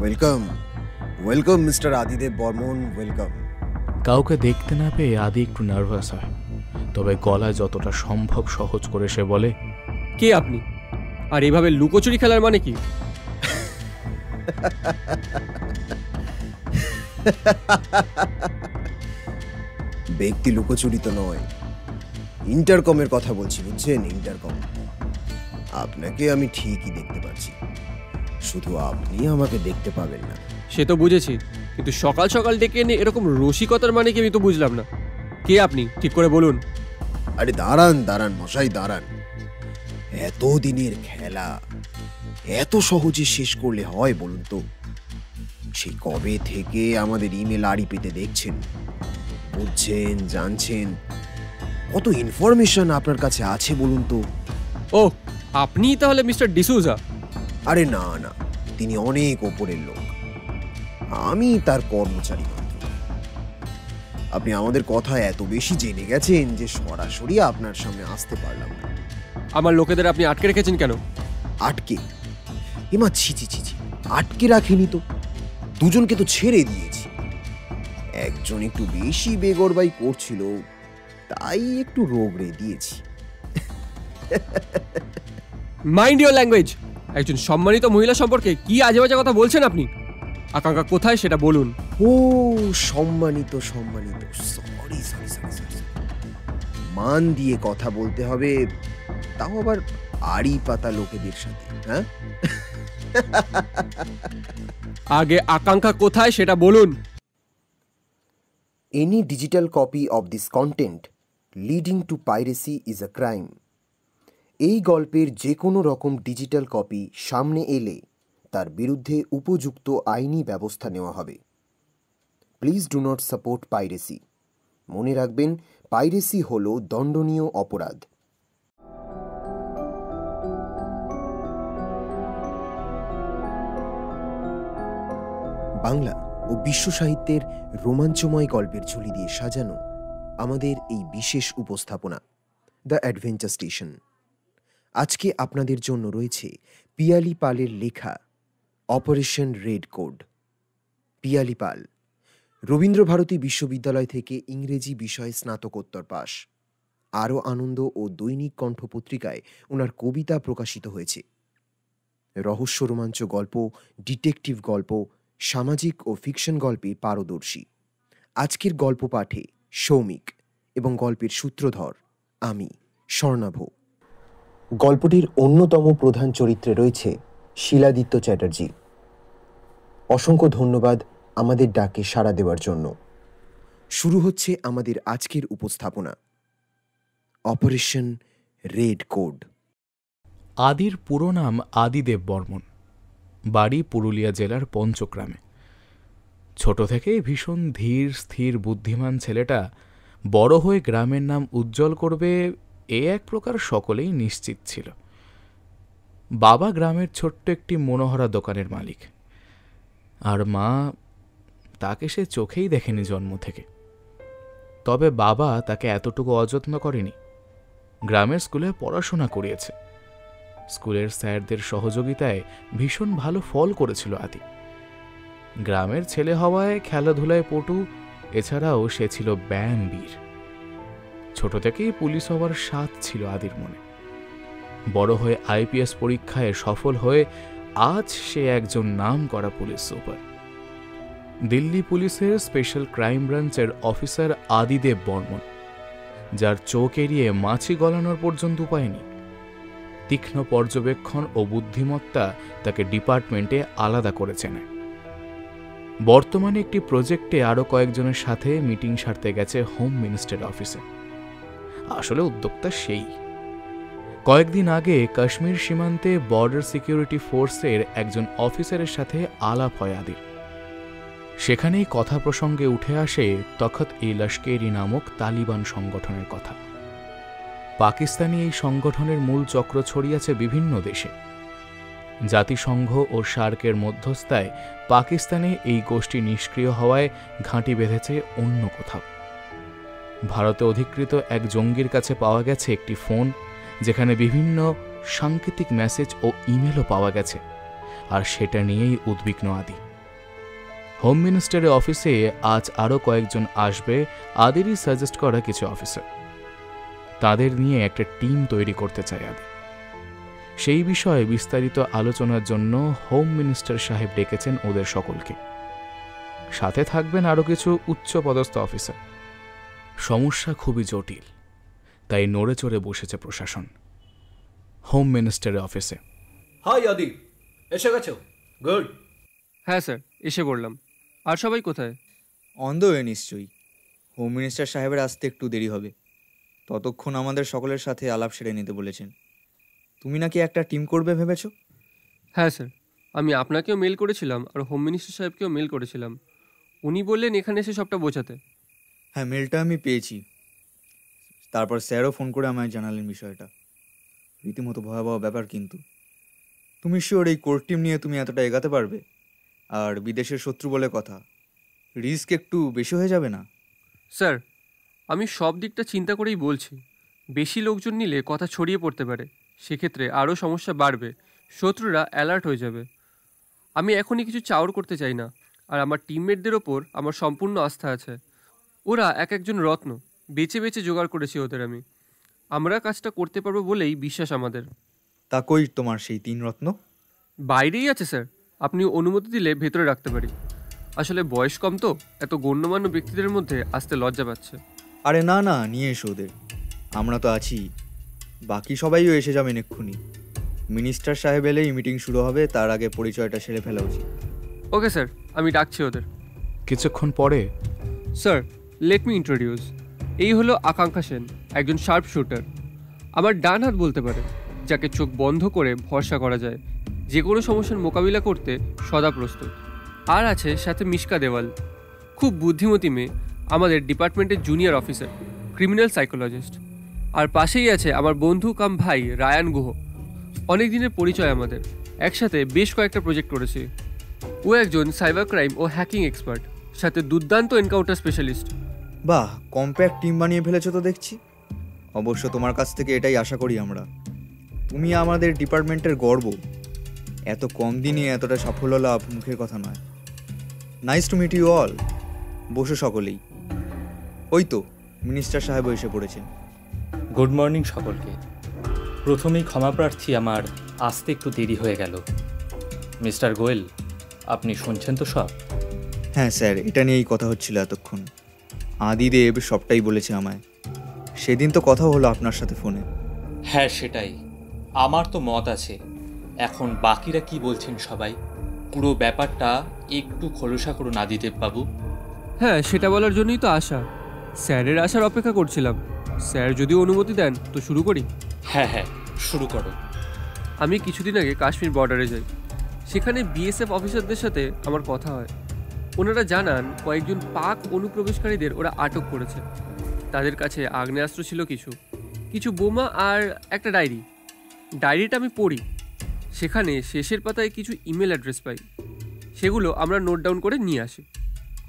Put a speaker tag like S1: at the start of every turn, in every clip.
S1: Welcome welcome mister আদিদেব Barman, welcome.
S2: কাউকে দেখতে না পেয়ে আদি একটু নার্ভাস হয়, তবে গলায় যতটা সম্ভব সহজ করে সে বলে,
S3: কে আপনি? আর এইভাবে লুকোচুরি খেলার মানে কি?
S1: ব্যক্তি লুকোচুরি তো নয়, ইন্টারকমের কথা বলছি, বুঝছেন? ইন্টারকম। আপনাকে আমি ঠিকই দেখতে পাচ্ছি, শুধু আপনি আমাকে দেখতে পাবেন না।
S3: সে তো বুঝেছি, কিন্তু সকাল সকাল ডেকে এনে এরকম রসিকতার মানে কি আমি তো বুঝলাম না। কে আপনি ঠিক করে বলুন।
S1: আরে দাঁড়ান দাঁড়ান মশাই, দাঁড়ান। এত দিনের খেলা এত সহজে শেষ করলে হয় বলুন তো? সেই কবে থেকে আমাদের ইমেল আড়ি পেতে দেখছেন, বুঝছেন, জানছেন, কত ইনফরমেশন আপনার কাছে আছে বলুন তো?
S3: ও, আপনিই তাহলে মিস্টার ডিসুজা?
S1: আরে না না, তিনি অনেক ওপরের লোক, আমি তার কর্মচারী মাত্র। আপনি আমাদের কথা এত বেশি জেনে গেছেন যে সরাসরি আপনার সামনে আসতে পারলাম না।
S3: আমার লোকেদের আপনি আটকে রেখেছেন কেন?
S1: আটকে? এমা ছি ছি ছি ছি, আটকে রাখিনি তো, দুজনকে তো ছেড়ে দিয়েছি। একজন একটু বেশি বেগরবাই করছিল, তাই একটু রোগড়ে দিয়েছি।
S3: Mind your language. একজন সম্মানিত মহিলা সম্পর্কে কি আজে বাজে কথা বলছেন আপনি? আকাঙ্ক্ষা কোথায় সেটা বলুন।
S1: ও সম্মানিত সম্মানিত, সরি সরি সরি সরি, মান দিয়ে কথা বলতে হবে, তাও আবার আড়ি পাতা লোকেদের সাথে, হ্যাঁ?
S3: আগে আকাঙ্ক্ষা কোথায় সেটা বলুন।
S1: Any digital copy of this content leading to piracy is a crime. এই গল্পের যে কোনো রকম ডিজিটাল কপি সামনে এলে তার বিরুদ্ধে উপযুক্ত আইনি ব্যবস্থা নেওয়া হবে। Please do not support piracy. মনে রাখবেন, পাইরেসি হলো দণ্ডনীয় অপরাধ। বাংলা ও বিশ্ব সাহিত্যের রোমাঞ্চময় গল্পের ঝুলি দিয়ে সাজানো আমাদের এই বিশেষ উপস্থাপনা দ্য অ্যাডভেঞ্চার স্টেশন। আজকে আপনাদের জন্য রয়েছে পিয়ালি পালের লেখা অপারেশন রেড কোড। পিয়ালি পাল রবীন্দ্রভারতী বিশ্ববিদ্যালয় থেকে ইংরেজি বিষয়ে স্নাতকোত্তর পাশ। আরও আনন্দ ও দৈনিক কণ্ঠ পত্রিকায় ওনার কবিতা প্রকাশিত হয়েছে। রহস্য রোমাঞ্চ গল্প, ডিটেকটিভ গল্প, সামাজিক ও ফিকশন গল্পে পারদর্শী। আজকের গল্প পাঠে সৌমিক এবং গল্পের সূত্রধর আমি, স্বর্ণাভ। গল্পটির অন্যতম প্রধান চরিত্রে রয়েছে শিলাদিত্য চ্যাটার্জি। অসংখ্য ধন্যবাদ আমাদের ডাকে সাড়া দেওয়ার জন্য। শুরু হচ্ছে আমাদের আজকের উপস্থাপনা, অপারেশন রেড কোড।
S2: আদির পুরো নাম আদিদেব বর্মন, বাড়ি পুরুলিয়া জেলার পঞ্চগ্রামে। ছোট থেকেই ভীষণ ধীর স্থির বুদ্ধিমান ছেলেটা বড় হয়ে গ্রামের নাম উজ্জ্বল করবে এ এক প্রকার সকলেই নিশ্চিত ছিল। বাবা গ্রামের ছোট্ট একটি মনোহরা দোকানের মালিক, আর মা, তাকে সে চোখেই দেখেনি জন্ম থেকে। তবে বাবা তাকে এতটুকু অযত্ন করেনি, গ্রামের স্কুলে পড়াশোনা করিয়েছে। স্কুলের স্যারদের সহযোগিতায় ভীষণ ভালো ফল করেছিল আদি। গ্রামের ছেলে হওয়ায় খেলাধুলায় পটু, এছাড়াও সে ছিল ব্যায়ামবীর। ছোট থেকেই পুলিশ হওয়ার স্বাদ ছিল আদির মনে। বড় হয়ে আইপিএস পরীক্ষায় সফল হয়ে আজ সে একজন নামকরা পুলিশ সুপার। দিল্লি পুলিশের স্পেশাল ক্রাইম ব্রাঞ্চের অফিসার আদিদেব বর্মন, যার চোখ এড়িয়ে মাছি গলানোর পর্যন্ত উপায় নেই। তীক্ষ্ণ পর্যবেক্ষণ ও বুদ্ধিমত্তা তাকে ডিপার্টমেন্টে আলাদা করেছে না। বর্তমানে একটি প্রজেক্টে আরও কয়েকজনের সাথে মিটিং সারতে গেছে হোম মিনিস্টার অফিসে। আসলে উদ্যোক্তা সেই। কয়েকদিন আগে কাশ্মীর সীমান্তে বর্ডার সিকিউরিটি ফোর্সের একজন অফিসারের সাথে আলাপ হয় আদির। সেখানেই কথা প্রসঙ্গে উঠে আসে তখত-ই-লস্কর-ই নামক তালিবান সংগঠনের কথা। পাকিস্তানি এই সংগঠনের মূল চক্র ছড়িয়েছে বিভিন্ন দেশে। জাতিসংঘ ও সার্কের মধ্যস্থায় পাকিস্তানে এই গোষ্ঠী নিষ্ক্রিয় হওয়ায় ঘাঁটি বেঁধেছে অন্য কোথাও। ভারতে অধিকৃত এক জঙ্গির কাছে পাওয়া গেছে একটি ফোন, যেখানে বিভিন্ন সাংকেতিক মেসেজ ও ইমেলও পাওয়া গেছে। আর সেটা নিয়েই উদ্বিগ্ন আদি। হোম মিনিস্টারের অফিসে আজ আরও কয়েকজন আসবে আদিরই সাজেস্ট করা কিছু অফিসার। তাদের নিয়ে একটা টিম তৈরি করতে চায় আদি। সেই বিষয়ে বিস্তারিত আলোচনার জন্য হোম মিনিস্টার সাহেব ডেকেছেন ওদের সকলকে। সাথে থাকবেন আরও কিছু উচ্চপদস্থ অফিসার। সমস্যা খুবই জটিল, তাই নড়ে চড়ে বসেছে প্রশাসন হোম মিনিস্টারের অফিসে।
S4: হাই আদি, এসে গেছো? গুড।
S3: হ্যাঁ স্যার, এসে পড়লাম। আর সবাই কোথায়?
S5: অন দ্য ওয়ে নিশ্চয়ই। হোম মিনিস্টার সাহেবের আসতে একটু দেরি হবে, ততক্ষণ আমাদের সকলের সাথে আলাপ সেরে নিতে বলেছেন। তুমি নাকি একটা টিম করবে ভেবেছো?
S3: হ্যাঁ স্যার, আমি আপনাকেও মেল করেছিলাম আর হোম মিনিস্টার সাহেবকেও মেল করেছিলাম। উনি বললেন এখানে এসে সবটা বোঝাতে।
S5: হ্যাঁ, মেলটা আমি পেয়েছি। তারপর স্যারও ফোন করে আমায় জানালেন বিষয়টা। রীতিমতো ভয়াবহ ব্যাপার, কিন্তু তুমি শিওর এই কোর টিম নিয়ে তুমি এতটা এগাতে পারবে? আর বিদেশের শত্রু বলে কথা, রিস্ক একটু বেশি হয়ে যাবে না?
S3: স্যার, আমি সব দিকটা চিন্তা করেই বলছি। বেশি লোকজন নিলে কথা ছড়িয়ে পড়তে পারে, সেক্ষেত্রে আরও সমস্যা বাড়বে, শত্রুরা অ্যালার্ট হয়ে যাবে। আমি এখনই কিছু চাওর করতে চাই না, আর আমার টিমমেটদের ওপর আমার সম্পূর্ণ আস্থা আছে। ওরা এক একজন রত্ন, বেছে বেছে জোগাড় করেছি ওদের আমি। আমরা কাজটা করতে পারবো বলেই বিশ্বাস আমাদের।
S5: তা কই তোমার সেই 3 রত্ন?
S3: বাইরেই আছে স্যার, আপনি অনুমতি দিলে ভেতরে রাখতে পারি। আসলে বয়স কম তো, এত গণ্যমান্য ব্যক্তিদের মধ্যে আসতে লজ্জা পাচ্ছে।
S5: আরে না না, নিয়ে এসো ওদের, আমরা তো আছি। বাকি সবাইও এসে যাবেন এক্ষুনি। মিনিস্টার সাহেব এলেই মিটিং শুরু হবে, তার আগে পরিচয়টা সেরে ফেলা উচিত।
S3: ওকে স্যার, আমি ডাকছি ওদের।
S2: কিছুক্ষণ পরে,
S3: স্যার, লেট মি ইন্ট্রোডিউস। এই হলো আকাঙ্ক্ষা সেন, একজন শার্প শুটার। আমার ডান হাত বলতে পারে, যাকে চোখ বন্ধ করে ভরসা করা যায়, যে কোনো সমস্যার মোকাবিলা করতে সদা প্রস্তুত। আর আছে সাথে মিশকা দেওয়াল, খুব বুদ্ধিমতী মেয়ে, আমাদের ডিপার্টমেন্টের জুনিয়র অফিসার, ক্রিমিনাল সাইকোলজিস্ট। আর পাশেই আছে আমার বন্ধু কাম ভাই রায়ান গুহ। অনেক দিনের পরিচয় আমাদের, একসাথে বেশ কয়েকটা প্রজেক্ট করেছি। ও একজন সাইবার ক্রাইম ও হ্যাকিং এক্সপার্ট, সাথে দুর্দান্ত এনকাউন্টার স্পেশালিস্ট।
S5: বাহ, কম্প্যাক্ট টিম বানিয়ে ফেলেছো তো দেখছি। অবশ্য তোমার কাছ থেকে এটাই আশা করি আমরা। তুমি আমাদের ডিপার্টমেন্টের গর্ব। এত কম দিনে এতটা সাফল্য লাভ মুখের কথা নয়। Nice to meet you all. বসো সকলেই। ওই তো মিনিস্টার সাহেব এসে পড়েছেন।
S4: গুড মর্নিং সকলকে। প্রথমেই ক্ষমা প্রার্থী, আমার আসতে একটু দেরি হয়ে গেল। মিস্টার গোয়েল, আপনি শুনছেন তো সব?
S5: হ্যাঁ স্যার, এটা নিয়েই কথা হচ্ছিল এতক্ষণ। আদিদেব সবটাই বলেছে আমায়। সেদিন তো কথা হলো আপনার সাথে ফোনে।
S4: হ্যাঁ, সেটাই। আমার তো মত আছে। এখন বাকিরা কি বলছেন সবাই? পুরো ব্যাপারটা একটু খোলসা করুন আদিদেব বাবু।
S3: হ্যাঁ, সেটা বলার জন্যই তো আসা। স্যারের আসার অপেক্ষা করছিলাম। স্যার যদি অনুমতি দেন তো শুরু করি।
S4: হ্যাঁ হ্যাঁ, শুরু করো।
S3: আমি কিছুদিন আগে কাশ্মীর বর্ডারে যাই। সেখানে বিএসএফ অফিসারদের সাথে আমার কথা হয়। ওনারা জানান কয়েকজন পাক অনুপ্রবেশকারীদের ওরা আটক করেছে। তাদের কাছে আগ্নেয়াস্ত্র ছিল, কিছু বোমা আর একটা ডায়েরি। ডায়েরিটা আমি পড়ি। সেখানে শেষের পাতায় কিছু ইমেল অ্যাড্রেস পাই। সেগুলো আমরা নোট ডাউন করে নিয়ে আসি।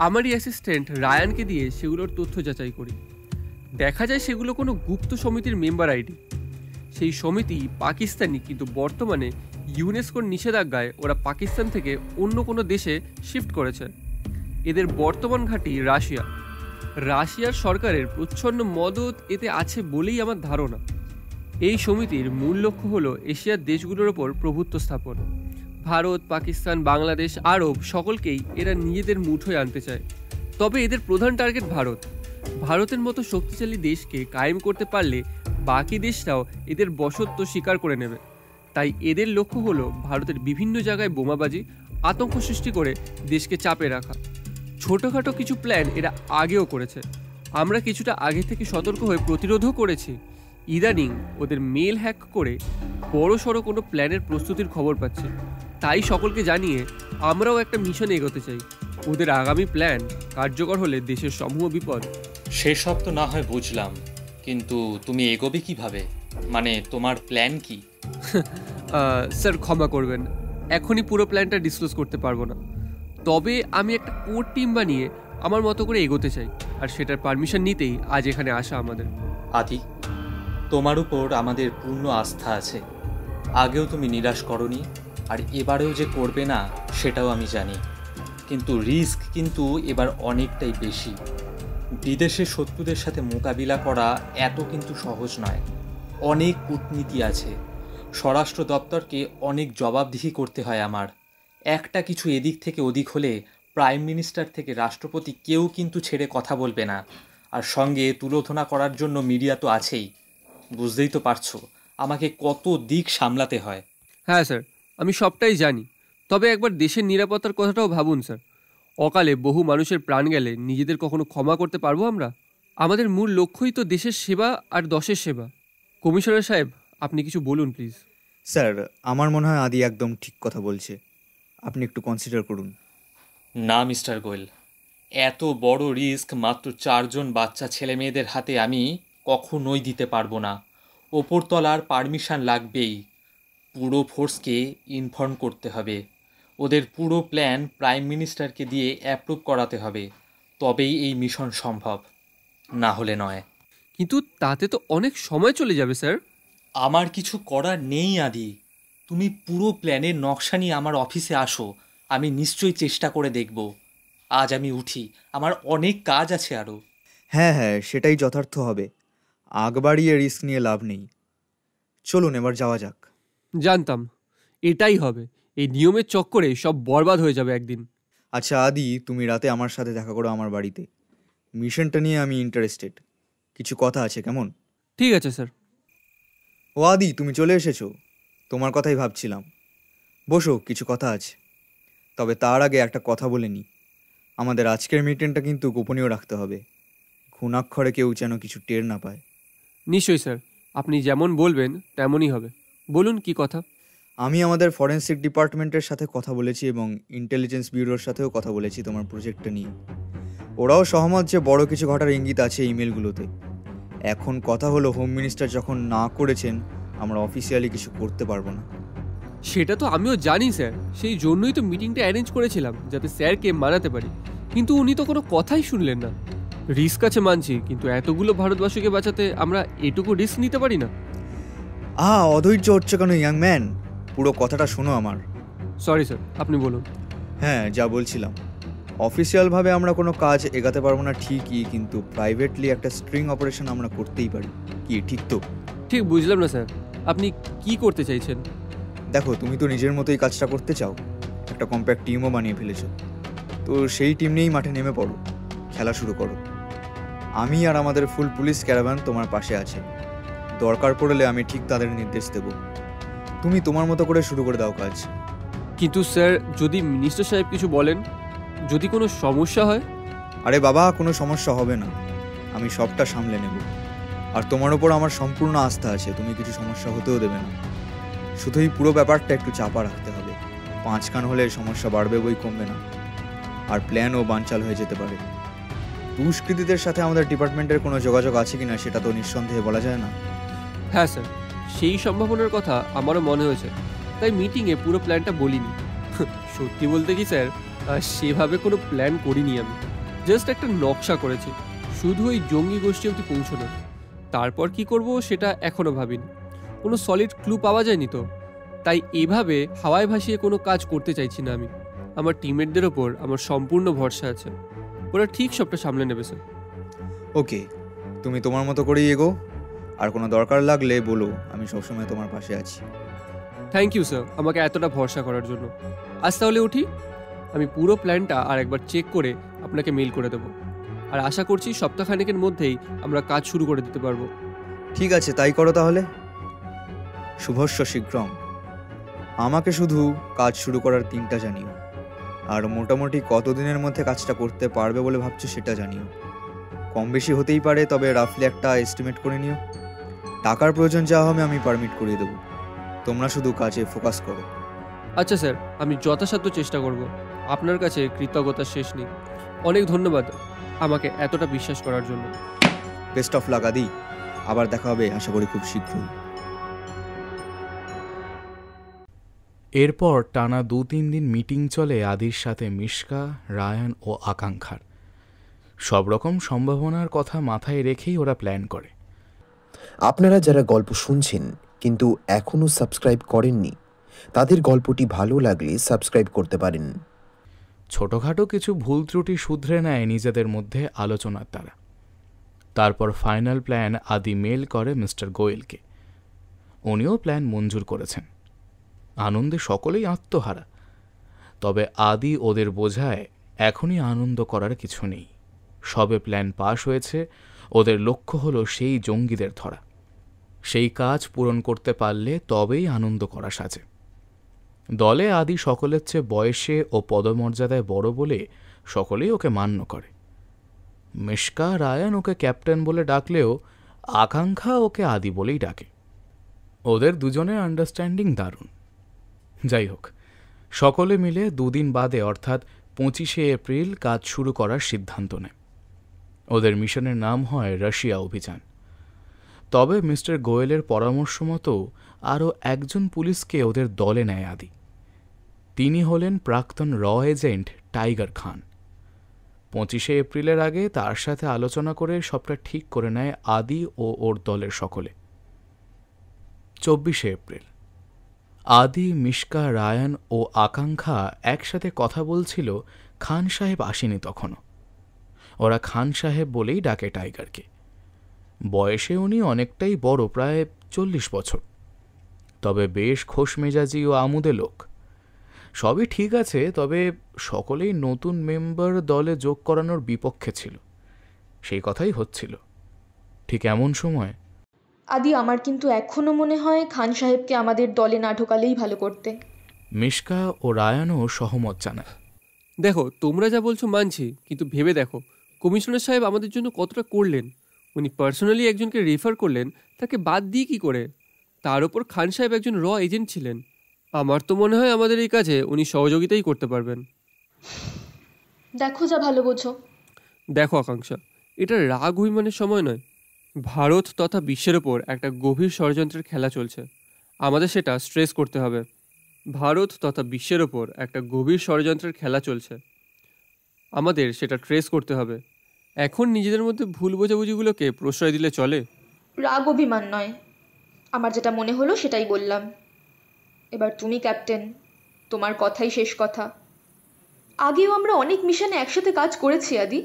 S3: আমারই অ্যাসিস্ট্যান্ট রায়ানকে দিয়ে সেগুলোর তথ্য যাচাই করি। দেখা যায় সেগুলো কোনো গুপ্ত সমিতির মেম্বার আইডি। সেই সমিতি পাকিস্তানি, কিন্তু বর্তমানে ইউনেস্কোর নিষেধাজ্ঞায় ওরা পাকিস্তান থেকে অন্য কোনো দেশে শিফট করেছে। এদের বর্তমান ঘাঁটি রাশিয়ার সরকারের প্রচ্ছন্ন মদত এতে আছে বলেই আমার ধারণা। এই সমিতির মূল লক্ষ্য হলো এশিয়ার দেশগুলোর ওপর প্রভুত্ব স্থাপন। ভারত, পাকিস্তান, বাংলাদেশ, আরব সকলকেই এরা নিজেদের মুঠোয় আনতে চায়। তবে এদের প্রধান টার্গেট ভারতের মতো শক্তিশালী দেশকে কায়েম করতে পারলে বাকি দেশটাও এদের বশত্ব স্বীকার করে নেবে। তাই এদের লক্ষ্য হলো ভারতের বিভিন্ন জায়গায় বোমাবাজি, আতঙ্ক সৃষ্টি করে দেশকে চাপে রাখা। ছোটোখাটো কিছু প্ল্যান এরা আগেও করেছে। আমরা কিছুটা আগে থেকে সতর্ক হয়ে প্রতিরোধও করেছি। ইদানিং ওদের মেল হ্যাক করে বড়সড় কোনো প্ল্যানের প্রস্তুতির খবর পাচ্ছি। তাই সকলকে জানিয়ে আমরাও একটা মিশনে এগোতে চাই। ওদের আগামী প্ল্যান কার্যকর হলে দেশের সমূহ বিপদ।
S4: সেসব তো না হয় বুঝলাম, কিন্তু তুমি এগোবে কিভাবে? মানে তোমার প্ল্যান কি?
S3: স্যার ক্ষমা করবেন, এখনই পুরো প্ল্যানটা ডিসক্লোজ করতে পারবো না। তবে আমি একটা কোর টিম বানিয়ে আমার মতো করে এগোতে চাই, আর সেটার পারমিশন নিতেই আজ এখানে আসা আমাদের।
S4: আদি, তোমার উপর আমাদের পূর্ণ আস্থা আছে। আগেও তুমি নিরাশ করনি, আর এবারেও যে করবে না সেটাও আমি জানি, কিন্তু রিস্ক কিন্তু এবার অনেকটাই বেশি। বিদেশের শত্রুদের সাথে মোকাবিলা করা এত কিন্তু সহজ নয়। অনেক কূটনীতি আছে, স্বরাষ্ট্র দপ্তরকে অনেক জবাবদিহি করতে হয় আমার। একটা কিছু এদিক থেকে ওদিক হলে প্রাইম মিনিস্টার থেকে রাষ্ট্রপতি কেউ কিন্তু ছেড়ে কথা বলবে না। আর সঙ্গে তুলোধনা করার জন্য মিডিয়া তো আছেই। বুঝতেই তো পারছো আমাকে কত দিক সামলাতে হয়।
S3: হ্যাঁ স্যার, আমি সবটাই জানি। তবে একবার দেশের নিরাপত্তার কথাটাও ভাবুন স্যার। অকালে বহু মানুষের প্রাণ গেলে নিজেদের কখনো ক্ষমা করতে পারবো আমরা? আমাদের মূল লক্ষ্যই তো দেশের সেবা আর দশের সেবা। কমিশনার সাহেব, আপনি কিছু বলুন প্লিজ।
S5: স্যার, আমার মনে হয় আদি একদম ঠিক কথা বলছে। আপনি একটু কনসিডার করুন।
S4: না মিস্টার গোয়েল, এত বড় রিস্ক মাত্র 4 জন বাচ্চা ছেলে মেয়েদের হাতে আমি কখনোই দিতে পারবো না। ওপরতলার পারমিশন লাগবেই। পুরো ফোর্সকে ইনফর্ম করতে হবে। ওদের পুরো প্ল্যান প্রাইম মিনিস্টারকে দিয়ে অ্যাপ্রুভ করাতে হবে, তবেই এই মিশন সম্ভব, না হলে নয়।
S3: কিন্তু তাতে তো অনেক সময় চলে যাবে স্যার।
S4: আমার কিছু করার নেই আদি। তুমি পুরো প্ল্যানের নকশা নিয়ে আমার অফিসে আসো, আমি নিশ্চয়ই চেষ্টা করে দেখব। আজ আমি উঠি, আমার অনেক কাজ আছে আরও।
S5: হ্যাঁ হ্যাঁ, সেটাই যথার্থ হবে। আগ বাড়িয়ে রিস্ক নিয়ে লাভ নেই। চলুন এবার যাওয়া যাক।
S3: জানতাম এটাই হবে। এই নিয়মের চক্করে সব বরবাদ হয়ে যাবে একদিন।
S5: আচ্ছা আদি, তুমি রাতে আমার সাথে দেখা করো আমার বাড়িতে। মিশনটা নিয়ে আমি ইন্টারেস্টেড। কিছু কথা আছে, কেমন?
S3: ঠিক আছে স্যার।
S5: ও আদি, তুমি চলে এসেছো? তোমার কথাই ভাবছিলাম। বসো, কিছু কথা আছে। তবে তার আগে একটা কথা বলে নিই। আমাদের আজকের মিটিংটা কিন্তু গোপনীয় রাখতে হবে। ঘুণাক্ষরে কেউ যেন কিছু টের না পায়।
S3: নিশ্চয়ই স্যার, আপনি যেমন বলবেন তেমনই হবে। বলুন কি কথা।
S5: আমি আমাদের ফরেন্সিক ডিপার্টমেন্টের সাথে কথা বলেছি এবং ইন্টেলিজেন্স ব্যুরোর সাথেও কথা বলেছি তোমার প্রজেক্টটা নিয়ে। ওরাও সহমত যে বড় কিছু ঘটার ইঙ্গিত আছে ইমেলগুলোতে। এখন কথা হলো, হোম মিনিস্টার যখন না করেছেন, আমরা অফিসিয়ালি কিছু করতে পারবো না।
S3: সেটা তো আমিও জানি স্যার, সেই জন্যই তো মিটিংটা অ্যারেঞ্জ করেছিলাম, যাতে স্যারকে মানাতে পারি। কিন্তু উনি তো কোনো কথাই শুনলেন না। রিস্ক আছে মানছি, কিন্তু এতগুলো ভারতবাসীকে বাঁচাতে আমরা এটুকু রিস্ক নিতে পারি না।
S5: অধৈর্য হচ্ছে কেন ইয়াং ম্যান? পুরো কথাটা শোনো আমার।
S3: সরি স্যার, আপনি বলুন।
S5: হ্যাঁ, যা বলছিলাম, অফিসিয়ালভাবে আমরা কোনো কাজ এগাতে পারবো না ঠিকই, কিন্তু প্রাইভেটলি একটা স্ট্রিং অপারেশন আমরা করতেই পারি। কি ঠিক তো?
S3: ঠিক বুঝলাম না স্যার, আপনি কি করতে চাইছেন?
S5: দেখো, তুমি তো নিজের মতোই কাজটা করতে চাও, একটা কম্প্যাক্ট টিমও বানিয়ে ফেলেছো। তো সেই টিম নিয়েই মাঠে নেমে পড়ো, খেলা শুরু করো। আমি আর আমাদের ফুল পুলিশ ক্যারাভান তোমার পাশে আছে। দরকার পড়লে আমি ঠিক তাদের নির্দেশ দেব। তুমি তোমার মতো করে শুরু করে দাও কাজ।
S3: কিন্তু স্যার, যদি মিনিস্টার সাহেব কিছু বলেন, যদি কোনো সমস্যা হয়?
S5: আরে বাবা, কোনো সমস্যা হবে না, আমি সবটা সামলে নেব। আর তোমার ওপর আমার সম্পূর্ণ আস্থা আছে, তুমি কিছু সমস্যা হতেও দেবে না। শুধু এই পুরো ব্যাপারটা একটু চাপা রাখতে হবে। 5 কান হলে সমস্যা বাড়বে, বই কমবে না। আর প্ল্যানও বানচাল হয়ে যেতে পারে। দুষ্কৃতীদের সাথে আমাদের ডিপার্টমেন্টের কোনো যোগাযোগ আছে কিনা সেটা তো নিঃসন্দেহে বলা যায় না।
S3: হ্যাঁ স্যার, সেই সম্ভাবনার কথা আমারও মনে হয়েছে, তাই মিটিংয়ে পুরো প্ল্যানটা বলিনি। সত্যি বলতে কি স্যার, সেভাবে কোনো প্ল্যান করিনি আমি। জাস্ট একটা নকশা করেছি, শুধু ওই জঙ্গি গোষ্ঠী অবধি পৌঁছানো। তারপর কি করব সেটা এখনও ভাবিনি। কোনো সলিড ক্লু পাওয়া যায়নি তো, তাই এভাবে হাওয়ায় ভাসিয়ে কোনো কাজ করতে চাইছি না আমি। আমার টিমমেটদের ওপর আমার সম্পূর্ণ ভরসা আছে, ওরা ঠিক সবটা সামলে নেবে স্যার।
S5: ওকে, তুমি তোমার মতো করেই এগো। আর কোনো দরকার লাগলে বলো, আমি সবসময় তোমার পাশে আছি।
S3: থ্যাংক ইউ স্যার, আমাকে এতটা ভরসা করার জন্য। আজ তাহলে উঠি, আমি পুরো প্ল্যানটা আর একবার চেক করে আপনাকে মেল করে দেবো। আর আশা করছি সপ্তাহখানেকের মধ্যেই আমরা কাজ শুরু করে দিতে পারবো।
S5: ঠিক আছে, তাই করো তাহলে। শুভস্য শীঘ্রম। আমাকে শুধু কাজ শুরু করার দিনটা জানিও, আর মোটামুটি কতদিনের মধ্যে কাজটা করতে পারবে বলে ভাবছো সেটা জানিও। কম বেশি হতেই পারে, তবে রাফলি একটা এস্টিমেট করে নিও। টাকার প্রয়োজন যা হবে আমি পারমিট করিয়ে দেবো। তোমরা শুধু কাজে ফোকাস করো।
S3: আচ্ছা স্যার, আমি যথাসাধ্য চেষ্টা করব। আপনার কাছে কৃতজ্ঞতার শেষ নেই। অনেক ধন্যবাদ আমাকে এতটা বিশ্বাস করার জন্য।
S5: বেস্ট অফ লাক আদি। আবার দেখা হবে আশা করি খুব শীঘ্রই।
S2: এরপর টানা 2-3 দিন মিটিং চলে আদির সাথে মিশকা, রায়ান ও আকাঙ্ক্ষার। সব রকম সম্ভাবনার কথা মাথায় রেখেই ওরা প্ল্যান করে।
S1: আপনারা যারা গল্প শুনছেন কিন্তু এখনও সাবস্ক্রাইব করেননি, তাদের গল্পটি ভালো লাগলে সাবস্ক্রাইব করতে পারেন।
S2: ছোটোখাটো কিছু ভুল ত্রুটি শুধরে নেয় নিজেদের মধ্যে আলোচনার দ্বারা। তারপর ফাইনাল প্ল্যান আদি মেল করে মিস্টার গোয়েলকে। উনিও প্ল্যান মঞ্জুর করেছেন। আনন্দে সকলেই আত্মহারা। তবে আদি ওদের বোঝায় এখনই আনন্দ করার কিছু নেই। সবে প্ল্যান পাশ হয়েছে, ওদের লক্ষ্য হলো সেই জঙ্গিদের ধরা। সেই কাজ পূরণ করতে পারলে তবেই আনন্দ করা সাজে। দলে আদি সকলের চেয়ে বয়সে ও পদমর্যাদায় বড় বলে সকলেই ওকে মান্য করে। মিশকা রায়ান ওকে ক্যাপ্টেন বলে ডাকলেও আকাঙ্ক্ষা ওকে আদি বলেই ডাকে। ওদের দুজনের আন্ডারস্ট্যান্ডিং দারুণ। যাই হোক, সকলে মিলে 2 দিন বাদে অর্থাৎ 25শে এপ্রিল কাজ শুরু করার সিদ্ধান্ত নেয়। ওদের মিশনের নাম হয় রাশিয়া অভিযান। তবে মিস্টার গোয়েলের পরামর্শ মতো আরও একজন পুলিশকে ওদের দলে নেয় আদি। তিনি হলেন প্রাক্তন র এজেন্ট টাইগার খান। 25শে এপ্রিলের আগে তার সাথে আলোচনা করে সবটা ঠিক করে নেয় আদি ও ওর দলের সকলে। 24শে এপ্রিল আদি, মিশকা, রায়ান ও আকাঙ্ক্ষা একসাথে কথা বলছিল। খান সাহেব আসেনি তখনও। ওরা খান সাহেব বলেই ডাকে টাইগারকে। বয়সে উনি অনেকটাই বড়, প্রায় 40 বছর। তবে বেশ খোশমেজাজি ও আমুদে লোক। সবই ঠিক আছে, তবে সকলেই নতুন মেম্বার দলে যোগ করানোর বিপক্ষে ছিল। সেই কথাই হচ্ছিল। ঠিক এমন সময়
S6: আদি, আমার কিন্তু এখনো মনে হয় খান সাহেবকে আমাদের দলে না ঢোকালেই ভালো করতে।
S2: মিশকা ও রায়ানও সহমত জানায়।
S3: দেখো, তোমরা যা বলছো মানছি, কিন্তু ভেবে দেখো কমিশনার সাহেব আমাদের জন্য কতটা করলেন। উনি পার্সোনালি একজনকে রেফার করলেন, তাকে বাদ দিয়ে কি করে? তার ওপর খান সাহেব একজন র এজেন্ট ছিলেন। আমার তো মনে হয় আমাদের এই কাজে উনি সহযোগিতাই করতে পারবেন।
S6: দেখো যা ভালো বোঝো।
S3: দেখো আকাঙ্ক্ষা, এটা রাগ অভিমানের সময় নয়। ভারত তথা বিশ্বের ওপর একটা গভীর ষড়যন্ত্রের খেলা চলছে। আমাদের সেটা স্ট্রেস করতে হবে। ভারত তথা বিশ্বের ওপর একটা গভীর ষড়যন্ত্রের খেলা চলছে, আমাদের সেটা ট্রেস করতে হবে। এখন নিজেদের মধ্যে ভুল বোঝাবুঝিগুলোকে প্রশ্রয় দিলে চলে?
S6: রাগ অভিমান নয়, আমার যেটা মনে হলো সেটাই বললাম। এবার তুমি ক্যাপ্টেন, তোমার কথাই শেষ কথা। আগেও আমরা অনেক মিশনে একসাথে কাজ করেছি আদি।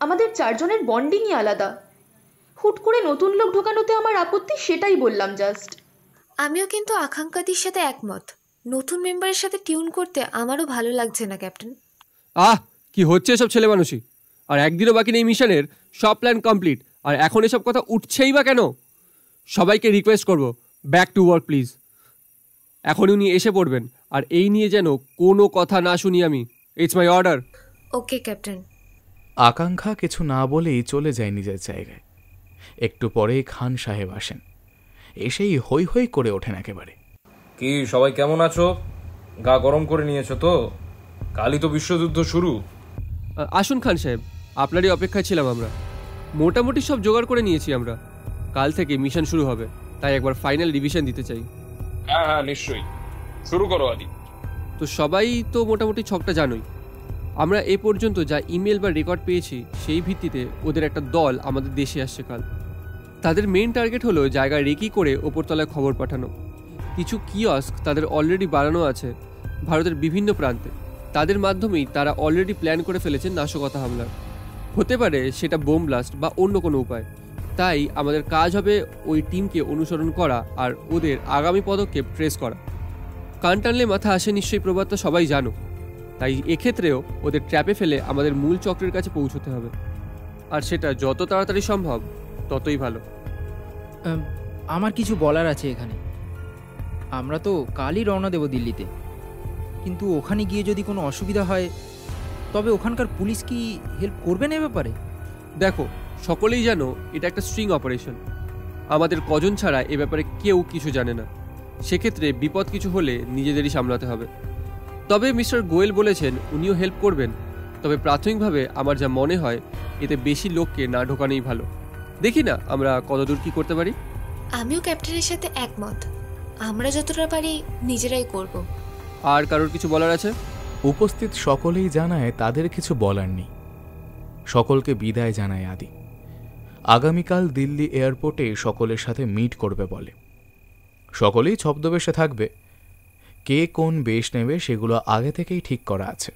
S6: আমাদের 4 জনের বন্ডিংই আলাদা। হুট করে নতুন লোক ঢোকানোতে আমার আপত্তি, সেটাই বললাম জাস্ট।
S7: আমিও কিন্তু আকাঙ্ক্ষাদির সাথে একমত। নতুন মেম্বারের সাথে টিউন করতে আমারও ভালো লাগছে না ক্যাপ্টেন।
S3: কি হচ্ছে সব ছেলে মানুষই? আর একদিনও বাকি নেই মিশনের, সব প্ল্যান কমপ্লিট, আর এখন এসব কথা উঠছেই বা কেন? সবাইকে রিকোয়েস্ট করব, ব্যাক টু ওয়ার্ক প্লিজ। এখন উনি এসে পড়বেন, আর এই নিয়ে যেন কোনো কথা না শুনি আমি। It's my order.
S7: Okay captain.
S2: আকাঙ্ক্ষা কিছু না বলেই চলে যায় নিজের জায়গায়। একটু পরেই খান সাহেব আসেন। এসেই হৈ হৈ করে ওঠেন একেবারে।
S8: কি সবাই কেমন আছো? গা গরম করে নিয়েছো তো? কালই তো বিশ্বযুদ্ধ শুরু।
S3: আসুন খান সাহেব, আপনারই অপেক্ষায় ছিলাম আমরা। মোটামুটি সব জোগাড় করে নিয়েছি আমরা। কাল থেকে মিশন শুরু হবে, তাই একবার ফাইনাল রিভিশন দিতে চাই।
S8: হ্যাঁ হ্যাঁ, নিশ্চয়ই, শুরু করো আদি।
S3: তো সবাই তো মোটামুটি ছকটা জানোই। আমরা এ পর্যন্ত যা ইমেল বা রেকর্ড পেয়েছি, সেই ভিত্তিতে ওদের একটা দল আমাদের দেশে আসছে কাল। তাদের মেইন টার্গেট হলো জায়গা রেকি করে ওপরতলায় খবর পাঠানো। কিছু কিয়স্ক তাদের অলরেডি বানানো আছে ভারতের বিভিন্ন প্রান্তে। তাদের মাধ্যমেই তারা অলরেডি প্ল্যান করে ফেলেছে নাশকতা হামলার। হতে পারে সেটা বোম ব্লাস্ট বা অন্য কোনো উপায়। তাই আমাদের কাজ হবে ওই টিমকে অনুসরণ করা আর ওদের আগামী পদক্ষেপ ট্রেস করা। কান টানলে মাথা আসে নিশ্চয়ই প্রবাদটা সবাই জানো। তাই এক্ষেত্রেও ওদের ট্র্যাপে ফেলে আমাদের মূল চক্রের কাছে পৌঁছতে হবে, আর সেটা যত তাড়াতাড়ি সম্ভব ততই ভালো।
S9: আমার কিছু বলার আছে এখানে। আমরা তো কালই রওনা দেব দিল্লিতে, কিন্তু ওখানে গিয়ে যদি কোনো অসুবিধা হয় তবে ওখানকার পুলিশ কি হেল্প করবে না এ ব্যাপারে?
S3: দেখো, সকলেই জানো এটা একটা স্ট্রিং অপারেশন। আমাদের কজন ছাড়া এ ব্যাপারে কেউ কিছু জানে না। সেক্ষেত্রে বিপদ কিছু হলে নিজেদেরই সামলাতে হবে। তবে মিস্টার গোয়েল বলেছেন উনিও হেল্প করবেন। তবে প্রাথমিকভাবে আমার যা মনে হয়, এতে বেশি লোককে না ঢোকানোই ভালো। দেখি না আমরা কতদূর কি করতে পারি।
S7: আমিও ক্যাপ্টেনের সাথে একমত। আমরা যতটা পারি নিজেরাই করব।
S3: আর কারোর কিছু বলার আছে?
S2: উপস্থিত সকলেই জানায় তাদের কিছু বলার নেই। সকলকে বিদায় জানায় আদি। আগামীকাল দিল্লি এয়ারপোর্টে সকলের সাথে মিট করবে বলে। সকলেই ছদ্মবেশে থাকবে, কে কোন বেশ নেবে সেগুলো আগে থেকেই ঠিক করা আছে।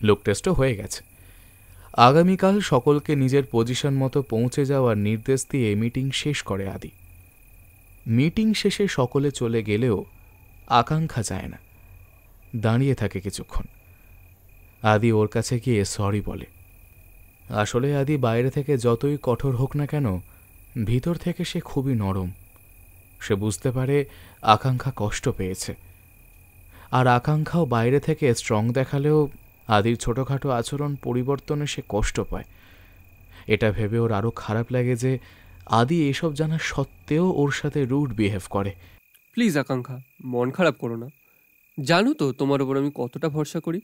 S2: লুক টেস্টও হয়ে গেছে। আগামীকাল সকলকে নিজের পজিশন মতো পৌঁছে যাওয়ার নির্দেশ দিয়ে মিটিং শেষ করে আদি। মিটিং শেষে সকলে চলে গেলেও আকাঙ্ক্ষা যায় না, দাঁড়িয়ে থাকে কিছুক্ষণ। আদি ওর কাছে গিয়ে সরি বলে। আসলে আদি বাইরে থেকে যতই কঠোর হোক না কেন, ভিতর থেকে সে খুবই নরম। সে বুঝতে পারে আকাঙ্ক্ষা কষ্ট পেয়েছে, আর আকাঙ্ক্ষাও বাইরে থেকে স্ট্রং দেখালেও আদির ছোটোখাটো আচরণ পরিবর্তনে সে কষ্ট পায়। এটা ভেবে ওর আরও খারাপ লাগে যে আদি এসব জানা সত্ত্বেও ওর সাথে রুড বিহেভ করে।
S3: প্লিজ আকাঙ্ক্ষা, মন খারাপ করো না। জানো তো তোমার ওপর আমি কতটা ভরসা করি।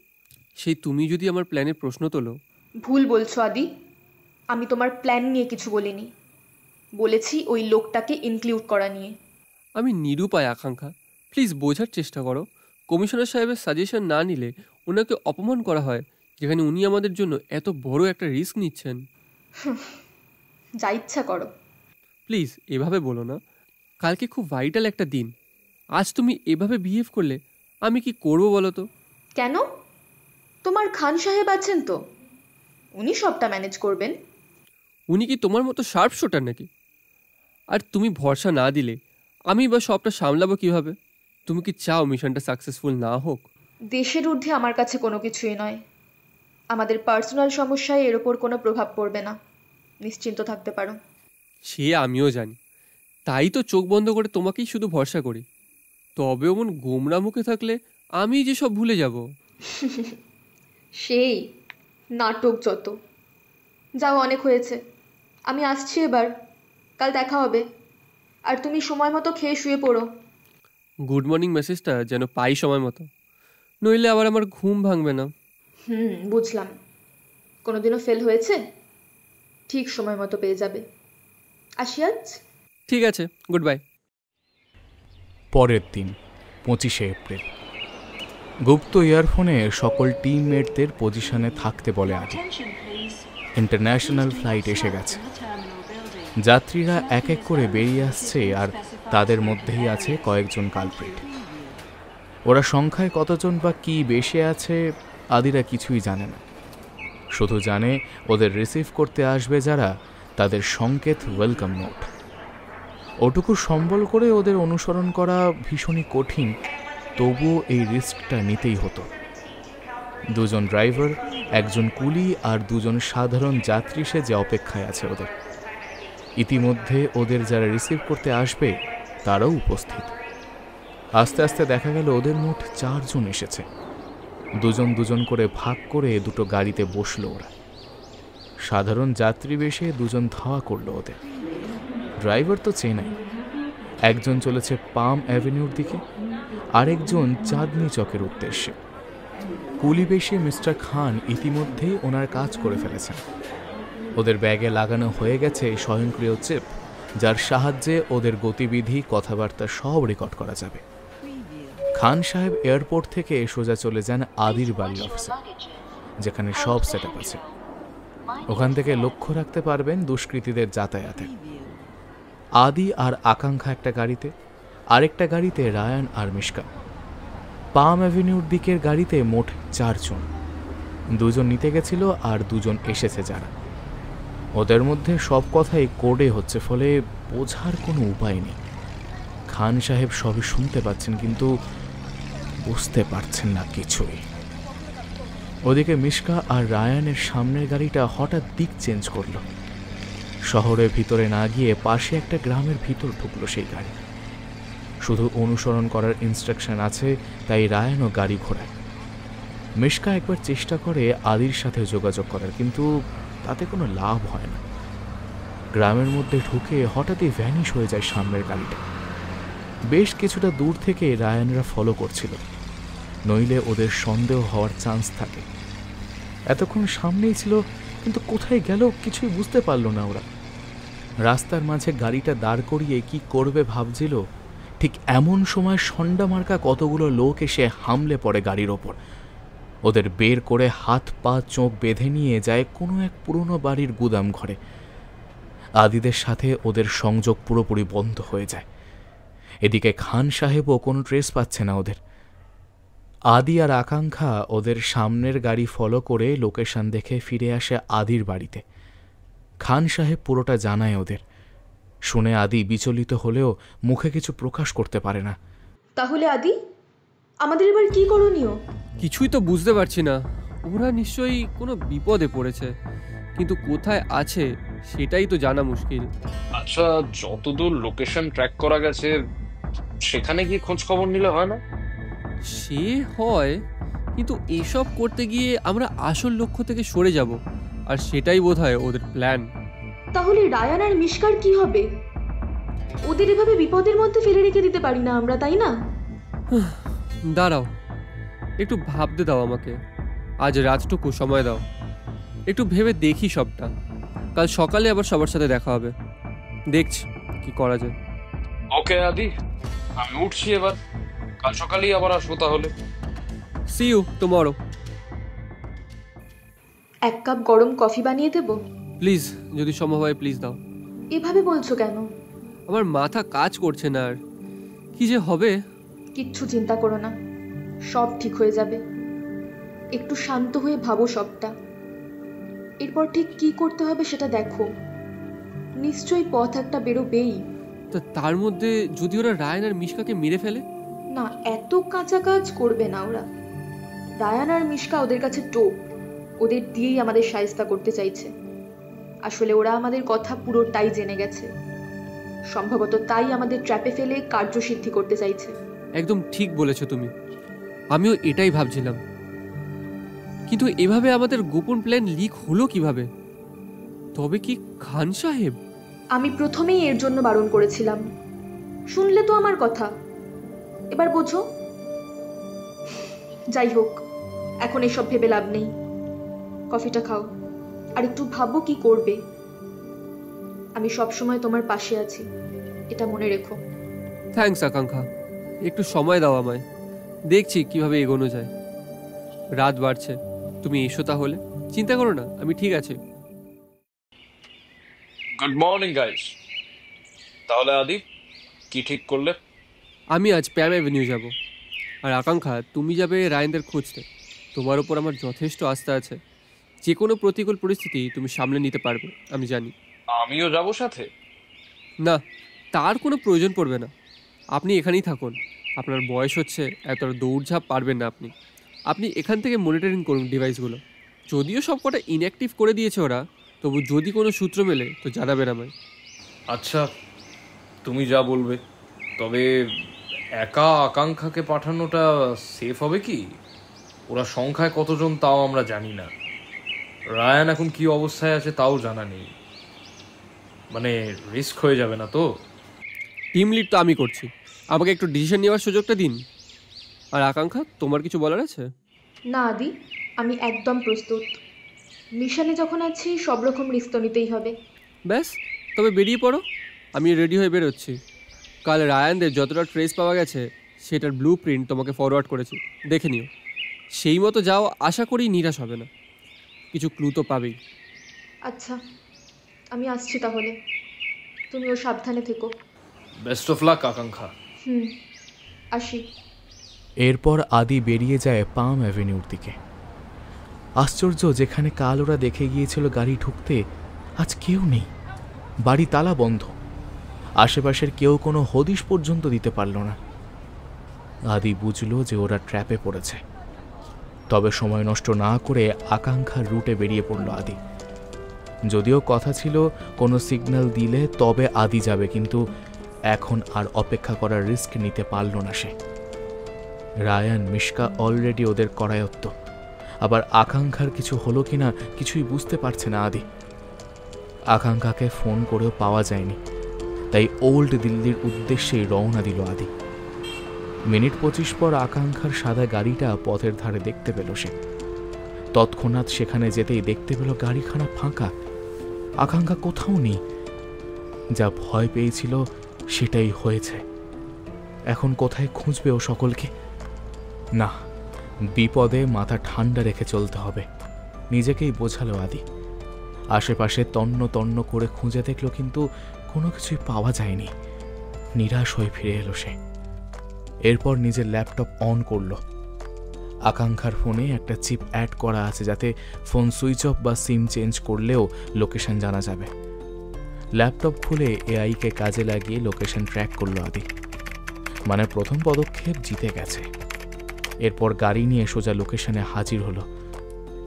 S3: সেই তুমি যদি আমার প্ল্যানের প্রশ্ন তোলো।
S6: ভুল বলছো আদি, আমি তোমার প্ল্যান নিয়ে কিছু বলিনি, বলেছি ওই লোকটাকে ইনক্লুড করা নিয়ে।
S3: আমি নিরুপায় আকাঙ্ক্ষা, প্লিজ বোঝার চেষ্টা করো। কমিশনার সাহেবের সাজেশন না নিলে ওনাকে অপমান করা হয়, যেখানে উনি আমাদের জন্য এত বড় একটা রিস্ক নিচ্ছেন।
S6: যা ইচ্ছা করো।
S3: প্লিজ এভাবে বলো না। কালকে খুব ভাইটাল একটা দিন। আজ তুমি এভাবে বিহেভ করলে আমি কি করবো বলো তো?
S6: কেন? তোমার খান সাহেব আছেন তো, উনি সবটা ম্যানেজ করবেন।
S3: উনি কি তোমার মতো শার্প শোটার নাকি? আর তুমি ভরসা না দিলে আমি বা সবটা সামলাবো কিভাবে? তুমি কি চাও মিশনটা সাকসেসফুল না হোক?
S6: দেশের ঊর্ধ্বে আমার কাছে কোনো কিছুই নয়। আমাদের পার্সোনাল সমস্যায় এর ওপর কোনো প্রভাব পড়বে না, নিশ্চিন্ত থাকতে পারো।
S3: সে আমিও জানি, তাই তো চোখ বন্ধ করে তোমাকেই শুধু ভরসা করি। তবে অমন গোমরা মুখে থাকলে আমি যে সব ভুলে যাব।
S6: সেই নাটক যত। যাও, অনেক হয়েছে, আমি আসছি এবার। কাল দেখা হবে, আর তুমি সময় মতো খেয়ে শুয়ে পড়ো।
S3: গুড মর্নিং মেসেজটা যেন পাই সময় মতো, নইলে আবার আমার ঘুম ভাঙবে না।
S6: বুঝলাম। কোনোদিনও ফেল হয়েছে? ঠিক সময় মতো পেয়ে যাবে। আসি আজ।
S3: ঠিক আছে, গুড বাই।
S2: পরের দিন 25শে এপ্রিল। গুপ্ত ইয়ারফোনে সকল টিমমেটদের পজিশনে থাকতে বলে আদি। ইন্টারন্যাশনাল ফ্লাইট এসে গেছে। যাত্রীরা এক এক করে বেরিয়ে আসছে, আর তাদের মধ্যেই আছে কয়েকজন কালপ্রিট। ওরা সংখ্যায় কতজন বা কি বেশি আছে আদিরা কিছুই জানে না, শুধু জানে ওদের রিসিভ করতে আসবে যারা, তাদের সংকেত ওয়েলকাম নোট। ওটুকু সম্বল করে ওদের অনুসরণ করা ভীষণই কঠিন, তবুও এই রিস্কটা নিতেই হতো। দুজন ড্রাইভার, একজন কুলি আর দুজন সাধারণ যাত্রী সেজে অপেক্ষায় আছে ওদের। ইতিমধ্যে ওদের যারা রিসিভ করতে আসবে তারাও উপস্থিত। আস্তে আস্তে দেখা গেল ওদের মোট 4 জন এসেছে। দুজন দুজন করে ভাগ করে দুটো গাড়িতে বসলো ওরা। সাধারণ যাত্রী বেশে দুজন ধাওয়া করলো ওদের। ড্রাইভার তো চেনাই, একজন চলেছে পাম অ্যাভিনিউর দিকে, আরেকজন চাঁদনি চকের উদ্দেশ্যে। কুলি বেশে মিস্টার খান ইতিমধ্যেই ওনার কাজ করে ফেলেছেন। ওদের ব্যাগে লাগানো হয়ে গেছে স্বয়ংক্রিয় চিপ, যার সাহায্যে ওদের গতিবিধি, কথাবার্তা সব রেকর্ড করা যাবে। খান সাহেব এয়ারপোর্ট থেকে সোজা চলে যান আদির বাড়ির অফিসে, যেখানে সব সেট আপ আছে। ওখান থেকে লক্ষ্য রাখতে পারবেন দুষ্কৃতীদের যাতায়াতে। আদি আর আকাঙ্ক্ষা একটা গাড়িতে, আরেকটা গাড়িতে রায়ান আর মিশকা। পাম অ্যাভিনিউর দিকের গাড়িতে মোট 4 জন। 2 জন নিতে গেছিল আর 2 জন এসেছে যারা। ওদের মধ্যে সব কথাই কোডে হচ্ছে, ফলে বোঝার কোনো উপায় নেই। খান সাহেব সবই শুনতে পাচ্ছেন, কিন্তু বুঝতে পারছেন না কিছুই। ওদিকে মিশকা আর রায়ানের সামনের গাড়িটা হঠাৎ দিক চেঞ্জ করল। শহরের ভিতরে না গিয়ে পাশে একটা গ্রামের ভিতর ঢুকলো সেই গাড়ি। শুধু অনুসরণ করার ইনস্ট্রাকশন আছে, তাই রায়ানও গাড়ি ঘোরায়। মিশকা একবার চেষ্টা করে আদির সাথে যোগাযোগ করার, কিন্তু তাতে কোনো লাভ হয় না। গ্রামের মধ্যে ঢুকে হঠাৎই ভ্যানিশ হয়ে যায় সামনের গাড়িটা। বেশ কিছুটা দূর থেকে রায়ানরা ফলো করছিল, নইলে ওদের সন্দেহ হওয়ার চান্স থাকে। এতক্ষণ সামনেই ছিল, কিন্তু কোথায় গেল কিছুই বুঝতে পারল না ওরা। রাস্তার মাঝে গাড়িটা দাঁড় করিয়ে কি করবে ভাবছিল, ঠিক এমন সময় সন্ডা মার্কা কতগুলো লোক এসে হামলে পড়ে গাড়ির ওপর। ওদের বের করে হাত পা চোখ বেঁধে নিয়ে যায় কোনো এক পুরনো বাড়ির গুদাম ঘরে। আদিদের সাথে ওদের সংযোগ পুরোপুরি বন্ধ হয়ে যায়। এদিকে খান সাহেবও কোনো ট্রেস পাচ্ছে না ওদের। আদি আর আকাঙ্ক্ষা ওদের সামনের গাড়ি ফলো করে লোকেশন দেখে ফিরে আসে আদির বাড়িতে। খান সাহেব পুরোটা জানায় ওদের। শুনে আদি বিচলিত হলেও মুখে কিছু প্রকাশ করতে পারে না।
S6: তাহলে আদি, আমাদের এবার কি করণীয়?
S3: কিছুই তো বুঝতে পারছি না। ওরা নিশ্চয়ই কোনো বিপদে পড়েছে, কিন্তু কোথায় আছে সেটাই তো জানা মুশকিল।
S8: আচ্ছা, যতদূর লোকেশন ট্র্যাক করা গেছে সেখানে গিয়ে খোঁজ খবর নিলে হয় না?
S3: সে হয়, কিন্তু এসব করতে গিয়ে আমরা আসল লক্ষ্য থেকে সরে যাব, আর সেটাই বোধহয় ওদের প্ল্যান।
S6: তাহলে রায়ান আর মিশকার কি হবে? ওদের এভাবে বিপদের মধ্যে ফেলে রেখে দিতে পারি না আমরা, তাই না?
S3: দাঁড়াও, একটু ভাবতে দাও আমাকে। আজ রাতটুকু সময় দাও, একটু ভেবে দেখি সবটা। কাল সকালে আবার সবার সাথে দেখা হবে, দেখছি কি করা যায়।
S8: ওকে আদি, আমি উঠছি এবার। কাল সকালেই আবার আসবো তাহলে।
S3: See you tomorrow.
S6: এক কাপ গরম কফি বানিয়ে দেব?
S3: প্লিজ, যদি সম্ভব হয় প্লিজ দাও।
S6: এভাবে বলছো কেন?
S3: আমার মাথা কাজ করছে না আর, কি যে হবে।
S6: কিচ্ছু চিন্তা করো না, সব ঠিক হয়ে যাবে। একটু শান্ত হয়ে ভাবো সবটা, এরপর ঠিক কি করতে হবে সেটা দেখো। নিশ্চয়ই পথ একটা বেরোবেই।
S3: তার মধ্যে যদি ওরা রায়ান আর মিশকাকে মেরে ফেলে?
S6: না, এত কাঁচা কাজ করবে না ওরা। রায়ান আর মিশকা ওদের কাছে টোপ, ওদের দিয়েই আমাদের শায়েস্তা করতে চাইছে। আসলে ওরা আমাদের কথা পুরোটাই জেনে গেছে, সম্ভবত তাই আমাদের ট্র্যাপে ফেলে কার্যসিদ্ধি করতে চাইছে।
S3: একদম ঠিক বলেছো তুমি, আমিও এটাই ভাবছিলাম। কিন্তু এভাবে আমাদের গোপন প্ল্যান লিক হলো কিভাবে? তবে কি খান সাহেব?
S6: আমি প্রথমেই এর জন্য বারণ করেছিলাম, শুনলে তো আমার কথা। এবার বোঝো। যাই হোক, এখন এসব ভেবে লাভ নেই। কফিটা খাও আর একটু ভাবো কি করবে। আমি সবসময় তোমার পাশে আছি, এটা মনে রেখো।
S3: থ্যাঙ্কস আকাঙ্ক্ষা, একটু সময় দাও আমায়, দেখছি কিভাবে এগোনো যায়। রাত বাড়ছে, তুমি এসো তাহলে। চিন্তা করো না, আমি ঠিক আছি।
S8: Good morning guys. তাহলে আদি, কি ঠিক করলে?
S3: আমি আজ প্যাম অ্যাভিনিউ যাব, আর আকাঙ্ক্ষা তুমি যাবে রায়ানদের খুঁজতে। তোমার ওপর আমার যথেষ্ট আস্থা আছে, যে কোনো প্রতিকূল পরিস্থিতি তুমি সামলে নিতে পারবে আমি জানি।
S8: আমিও যাব সাথে?
S3: না, তার কোনো প্রয়োজন পড়বে না। আপনি এখানেই থাকুন, আপনার বয়স হচ্ছে, এতটা দৌড়ঝাঁপ পারবেন না আপনি। আপনি এখান থেকে মনিটরিং করুন ডিভাইসগুলো। যদিও সব কটা ইনঅ্যাক্টিভ করে দিয়েছে ওরা, তবু যদি কোনো সূত্র মেলে তো জানাবেন আমায়।
S8: আচ্ছা, তুমি যা বলবে। তবে একা আকাঙ্ক্ষাকে পাঠানোটা সেফ হবে কি? ওরা সংখ্যায় কতজন তাও আমরা জানি না। রায়ান এখন কি অবস্থায় আছে তাও জানা নেই। মানে রিস্ক হয়ে যাবে না তো?
S3: টিম লিড তো আমি করছি, আমাকে একটু ডিসিশন নেওয়ার সুযোগটা দিন। আর আকাঙ্ক্ষা, তোমার কিছু বলার আছে?
S6: না আদি, আমি একদম প্রস্তুত। মিশনে যখন আছি সব রকম রিস্ক তো নিতেই হবে।
S3: ব্যাস, তবে বেরিয়ে পড়ো। আমি রেডি হয়ে বেরোচ্ছি। কাল রায়ানদের যতটা ট্রেস পাওয়া গেছে সেটার ব্লু প্রিন্ট তোমাকে ফরওয়ার্ড করেছি, দেখে নিও। সেই মতো যাও, আশা করি নিরাশ হবে না, কিছু ক্লু তো পাবেই।
S6: আচ্ছা, আমি আসছি তাহলে, তুমিও সাবধানে থেকো।
S8: বেস্ট অফ লাক আকাঙ্ক্ষা।
S6: আসি।
S2: এরপর আদি বেরিয়ে যায় পাম অ্যাভিনিউর দিকে। আশ্চর্য, যেখানে কাল ওরা দেখে গিয়েছিল গাড়ি ঢুকতে, আজ কেউ নেই। বাড়ি তালা বন্ধ, আশেপাশের কেউ কোনো হদিশ পর্যন্ত দিতে পারল না। আদি বুঝল যে ওরা ট্র্যাপে পড়েছে। তবে সময় নষ্ট না করে আকাঙ্ক্ষার রুটে বেরিয়ে পড়ল আদি। যদিও কথা ছিল কোনো সিগন্যাল দিলে তবে আদি যাবে, কিন্তু এখন আর অপেক্ষা করার রিস্ক নিতে পারল না সে। রায়ান মিশকা অলরেডি ওদের করায়ত্ত, আবার আকাঙ্ক্ষার কিছু হলো কিনা কিছুই বুঝতে পারছে না আদি। আকাঙ্ক্ষাকে ফোন করেও পাওয়া যায়নি, তাই ওল্ড দিল্লির উদ্দেশ্যেই রওনা দিল আদি। মিনিট 25 পর আকাঙ্ক্ষার সাদা গাড়িটা পথের ধারে দেখতে পেল সে। তৎক্ষণাৎ সেখানে যেতেই দেখতে পেল গাড়িখানা ফাঁকা, আকাঙ্ক্ষা কোথাও নেই। যা ভয় পেয়েছিল সেটাই হয়েছে। এখন কোথায় খুঁজবে ও সকলকে? না, বিপদে মাথা ঠান্ডা রেখে চলতে হবে, নিজেকেই বোঝালো আদি। আশেপাশে তন্ন তন্ন করে খুঁজে দেখল, কিন্তু কোনো কিছুই পাওয়া যায়নি। নিরাশ হয়ে ফিরে এলো সে। এরপর নিজের ল্যাপটপ অন করল। আকাঙ্ক্ষার ফোনে একটা চিপ অ্যাড করা আছে, যাতে ফোন সুইচ অফ বা সিম চেঞ্জ করলেও লোকেশন জানা যাবে। ল্যাপটপ খুলে এআইকে কাজে লাগিয়ে লোকেশন ট্র্যাক করলো আদি। মানে প্রথম পদক্ষেপ জিতে গেছে। এরপর গাড়ি নিয়ে সোজা লোকেশনে হাজির হলো,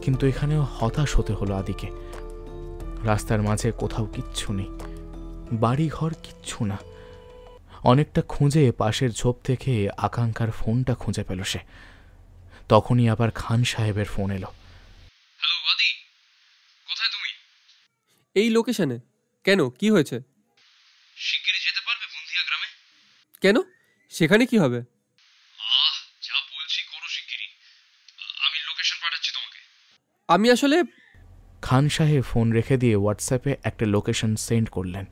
S2: কিন্তু এখানেও হতাশ হতে হলো আদিকে। রাস্তার মাঝে কোথাও কিচ্ছু নেই, বাড়িঘর কিচ্ছু না। অনেকটা খুঁজে পাশের ঝোপ থেকে আকাঙ্ক্ষার ফোনটা খুঁজে পেল সে। তখনই আবার খান সাহেবের ফোন এলো।
S8: হ্যালো আদি, কোথায় তুমি?
S3: এই লোকেশনে। কেন, কি হয়েছে?
S8: শিগগিরই যেতে পারবে বুন্দিয়া গ্রামে?
S3: কেন, সেখানে কি হবে?
S8: যা বলছি করো শিগগিরই। আমি লোকেশন পাঠাচ্ছি তোমাকে।
S3: আমি আসলে
S2: খান সাহেব ফোন রেখে দিয়ে হোয়াটসঅ্যাপে একটা লোকেশন সেন্ড করলেন,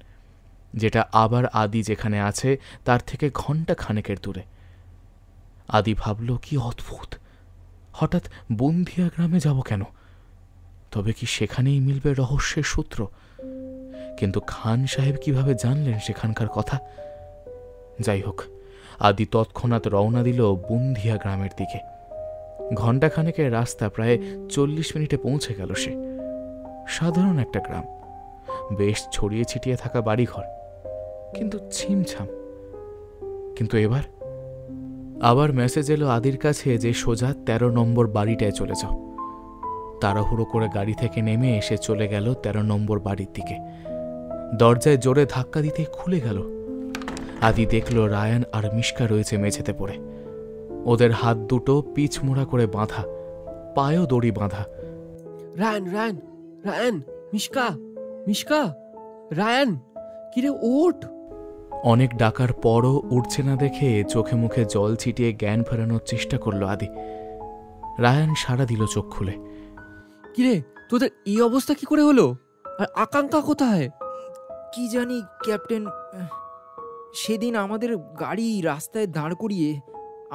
S2: যেটা আবার আদি যেখানে আছে তার থেকে ঘন্টা খানেকের দূরে। আদি ভাবল, কি অদ্ভুত, হঠাৎ বন্ধিয়া গ্রামে যাব কেন? তবে কি সেখানেই মিলবে রহস্যের সূত্র? কিন্তু খান সাহেব কিভাবে জানলেন সেখানকার কথা? যাই হোক, আদি তৎক্ষণাৎ রওনা দিল বন্ধিয়া গ্রামের দিকে। ঘণ্টাখানেকের রাস্তা, প্রায় 40 মিনিটে পৌঁছে গেল সে। সাধারণ একটা গ্রাম, বেশ ছড়িয়ে ছিটিয়ে থাকা বাড়িঘর, কিন্তু ছিমছাম। কিন্তু এবার আবার মেসেজ এলো আদির কাছে যে সোজা 13 নম্বর বাড়িটায় চলে যাও। তাড়াহুড়ো করে গাড়ি থেকে নেমে এসে চলে গেল 13 নম্বর বাড়ির দিকে। দরজায় জোরে ধাক্কা দিতে খুলে গেল। আদি দেখল রায়ান আর মিশকা রয়েছে মেঝেতে পড়ে। ওদের হাত দুটো পিচ মোড়া করে বাঁধা, পায়েও দড়ি বাঁধা।
S3: রায়ান, রায়ান, রায়ান, মিশকা, মিশকা, রায়ান, কিরে ওঠ!
S2: অনেক ডাকার পরও উঠছে না দেখে চোখে মুখে জল ছিটিয়ে জ্ঞান ফেরানোর চেষ্টা করলো আদি। রায়ান সাড়া দিল চোখ খুলে।
S3: কিরে, তোদের এই অবস্থা কি করে হলো? আর আকাঙ্ক্ষা কোথায়?
S9: কি জানি ক্যাপ্টেন, সেদিন আমাদের গাড়ি রাস্তায় দাঁড় করিয়ে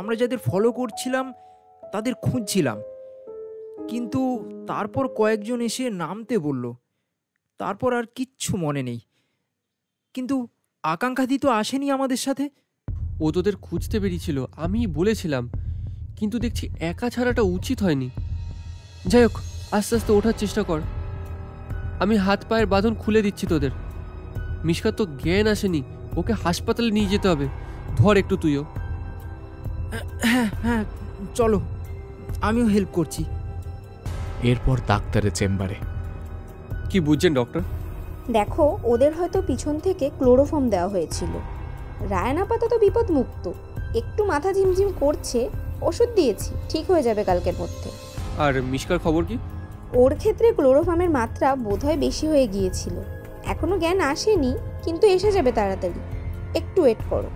S9: আমরা যাদের ফলো করছিলাম তাদের খুঁজছিলাম, কিন্তু তারপর কয়েকজন এসে নামতে বলল। তারপর আর কিচ্ছু মনে নেই। কিন্তু আকাঙ্ক্ষাদি তো আসেনি আমাদের সাথে।
S3: ও তোদের খুঁজতে বেরিয়েছিল, আমি বলেছিলাম, কিন্তু দেখছি একা ছাড়াটা উচিত হয়নি। যাই হোক, আস্তে আস্তে ওঠার চেষ্টা কর। আমি হাত পায়ের বাঁধন খুলে দিচ্ছি তোদের। মিশকার তো জ্ঞান আসেনি, ওকে হাসপাতালে নিয়ে যেতে হবে। ধর একটু তুইও।
S9: হ্যাঁ হ্যাঁ, চলো, আমিও হেল্প করছি।
S2: এরপর ডাক্তারের চেম্বারে।
S3: কি বুঝছেন ডক্টর?
S10: দেখো, ওদের হয়তো পিছন থেকে ক্লোরোফর্ম দেওয়া হয়েছিল। রায়ান আপাতত বিপদ মুক্ত, একটু মাথা ঝিমঝিম করছে, ওষুধ দিয়েছি, ঠিক হয়ে যাবে কালকের মধ্যে।
S3: আর মিশকার খবর কি?
S10: ওর ক্ষেত্রে ক্লোরোফর্মের মাত্রা বোধহয় বেশি হয়ে গিয়েছিল। এখনো জ্ঞান আসেনি, কিন্তু এসে যাবে তাড়াতাড়ি, একটু ওয়েট করো।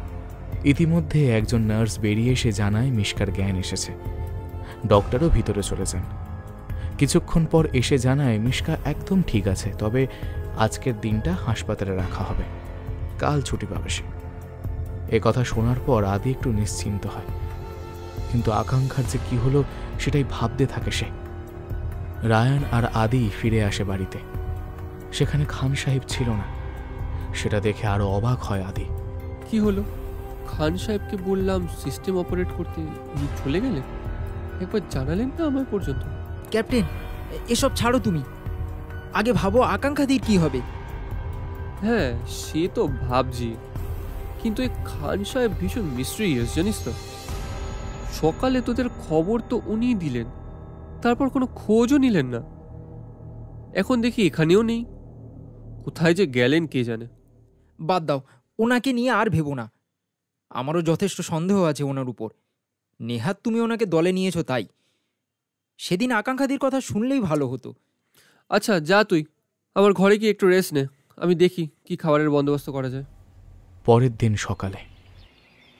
S2: ইতিমধ্যে একজন নার্স বেরিয়ে এসে জানায় মিশকার জ্ঞান এসেছে। ডক্টরও ভিতরে চলে যান। কিছুক্ষণ পর এসে জানায় মিশকা একদম ঠিক আছে, তবে আজকের দিনটা হাসপাতালে রাখা হবে, কাল ছুটি পাবে সে। এ কথা শোনার পর আদি একটু নিশ্চিন্ত হয়, কিন্তু আকাঙ্ক্ষার যে কি হলো সেটাই ভাবতে থাকে সে। রায়ান আর আদি ফিরে আসে বাড়িতে। সেখানে খান সাহেব ছিল না। সেটা দেখে আরো অবাক হয় আদি।
S3: কি হলো? খান সাহেবকে বললাম সিস্টেম অপারেট করতে, উনি চলে গেলেন। একবার জানালেন না আমার পর্যন্ত।
S9: ক্যাপ্টেন, এসব ছাড়ো তুমি, আগে ভাবো আকাঙ্ক্ষাদির কি হবে।
S3: হ্যাঁ, সে তো ভাবছি, কিন্তু এই খান সাহেব ভীষণ মিস্ট্রিয়াস, জানিস তো। সকালে তোদের খবর তো উনিই দিলেন, তারপর কোনো খোঁজও নিলেন না। এখন দেখি এখানেও নেই, কোথায় যে গেলেন কে জানে।
S9: বাদ দাও, ওনাকে নিয়ে আর ভেবো না। আমারও যথেষ্ট সন্দেহ আছে ওনার উপর। নেহাত তুমি ওনাকে দলে নিয়েছো তাই। সেদিন আকাঙ্ক্ষাদির কথা শুনলেই ভালো হতো।
S3: আচ্ছা যা, তুই আমার ঘরে গিয়ে একটু রেস্ট নে, আমি দেখি কি খাবারের বন্দোবস্ত করা যায়।
S2: পরের দিন সকালে।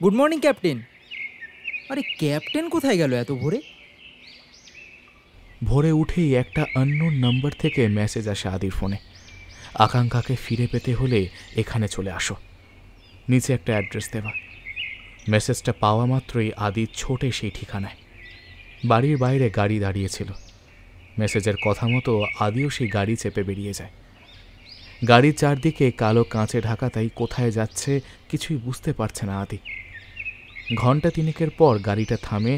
S9: Good morning captain. আরে ক্যাপ্টেন কোথায় গেল এত ভোরে?
S2: ভোরে উঠেই একটা আননোন নাম্বার থেকে মেসেজ আসে আদির ফোনে। আকাঙ্ক্ষাকে ফিরে পেতে হলে এখানে চলে আসো। নিচে একটা অ্যাড্রেস দেওয়া। মেসেজটা পাওয়া মাত্রই আদি ছোটে সেই ঠিকানায়। বাড়ির বাইরে গাড়ি দাঁড়িয়েছিল। মেসেজের কথা মতো আদিও সেই গাড়ি চেপে বেরিয়ে যায়। গাড়ির চারদিকে কালো কাঁচে ঢাকা, তাই কোথায় যাচ্ছে কিছুই বুঝতে পারছে না আদি। ঘণ্টা তিনেকের পর গাড়িটা থামে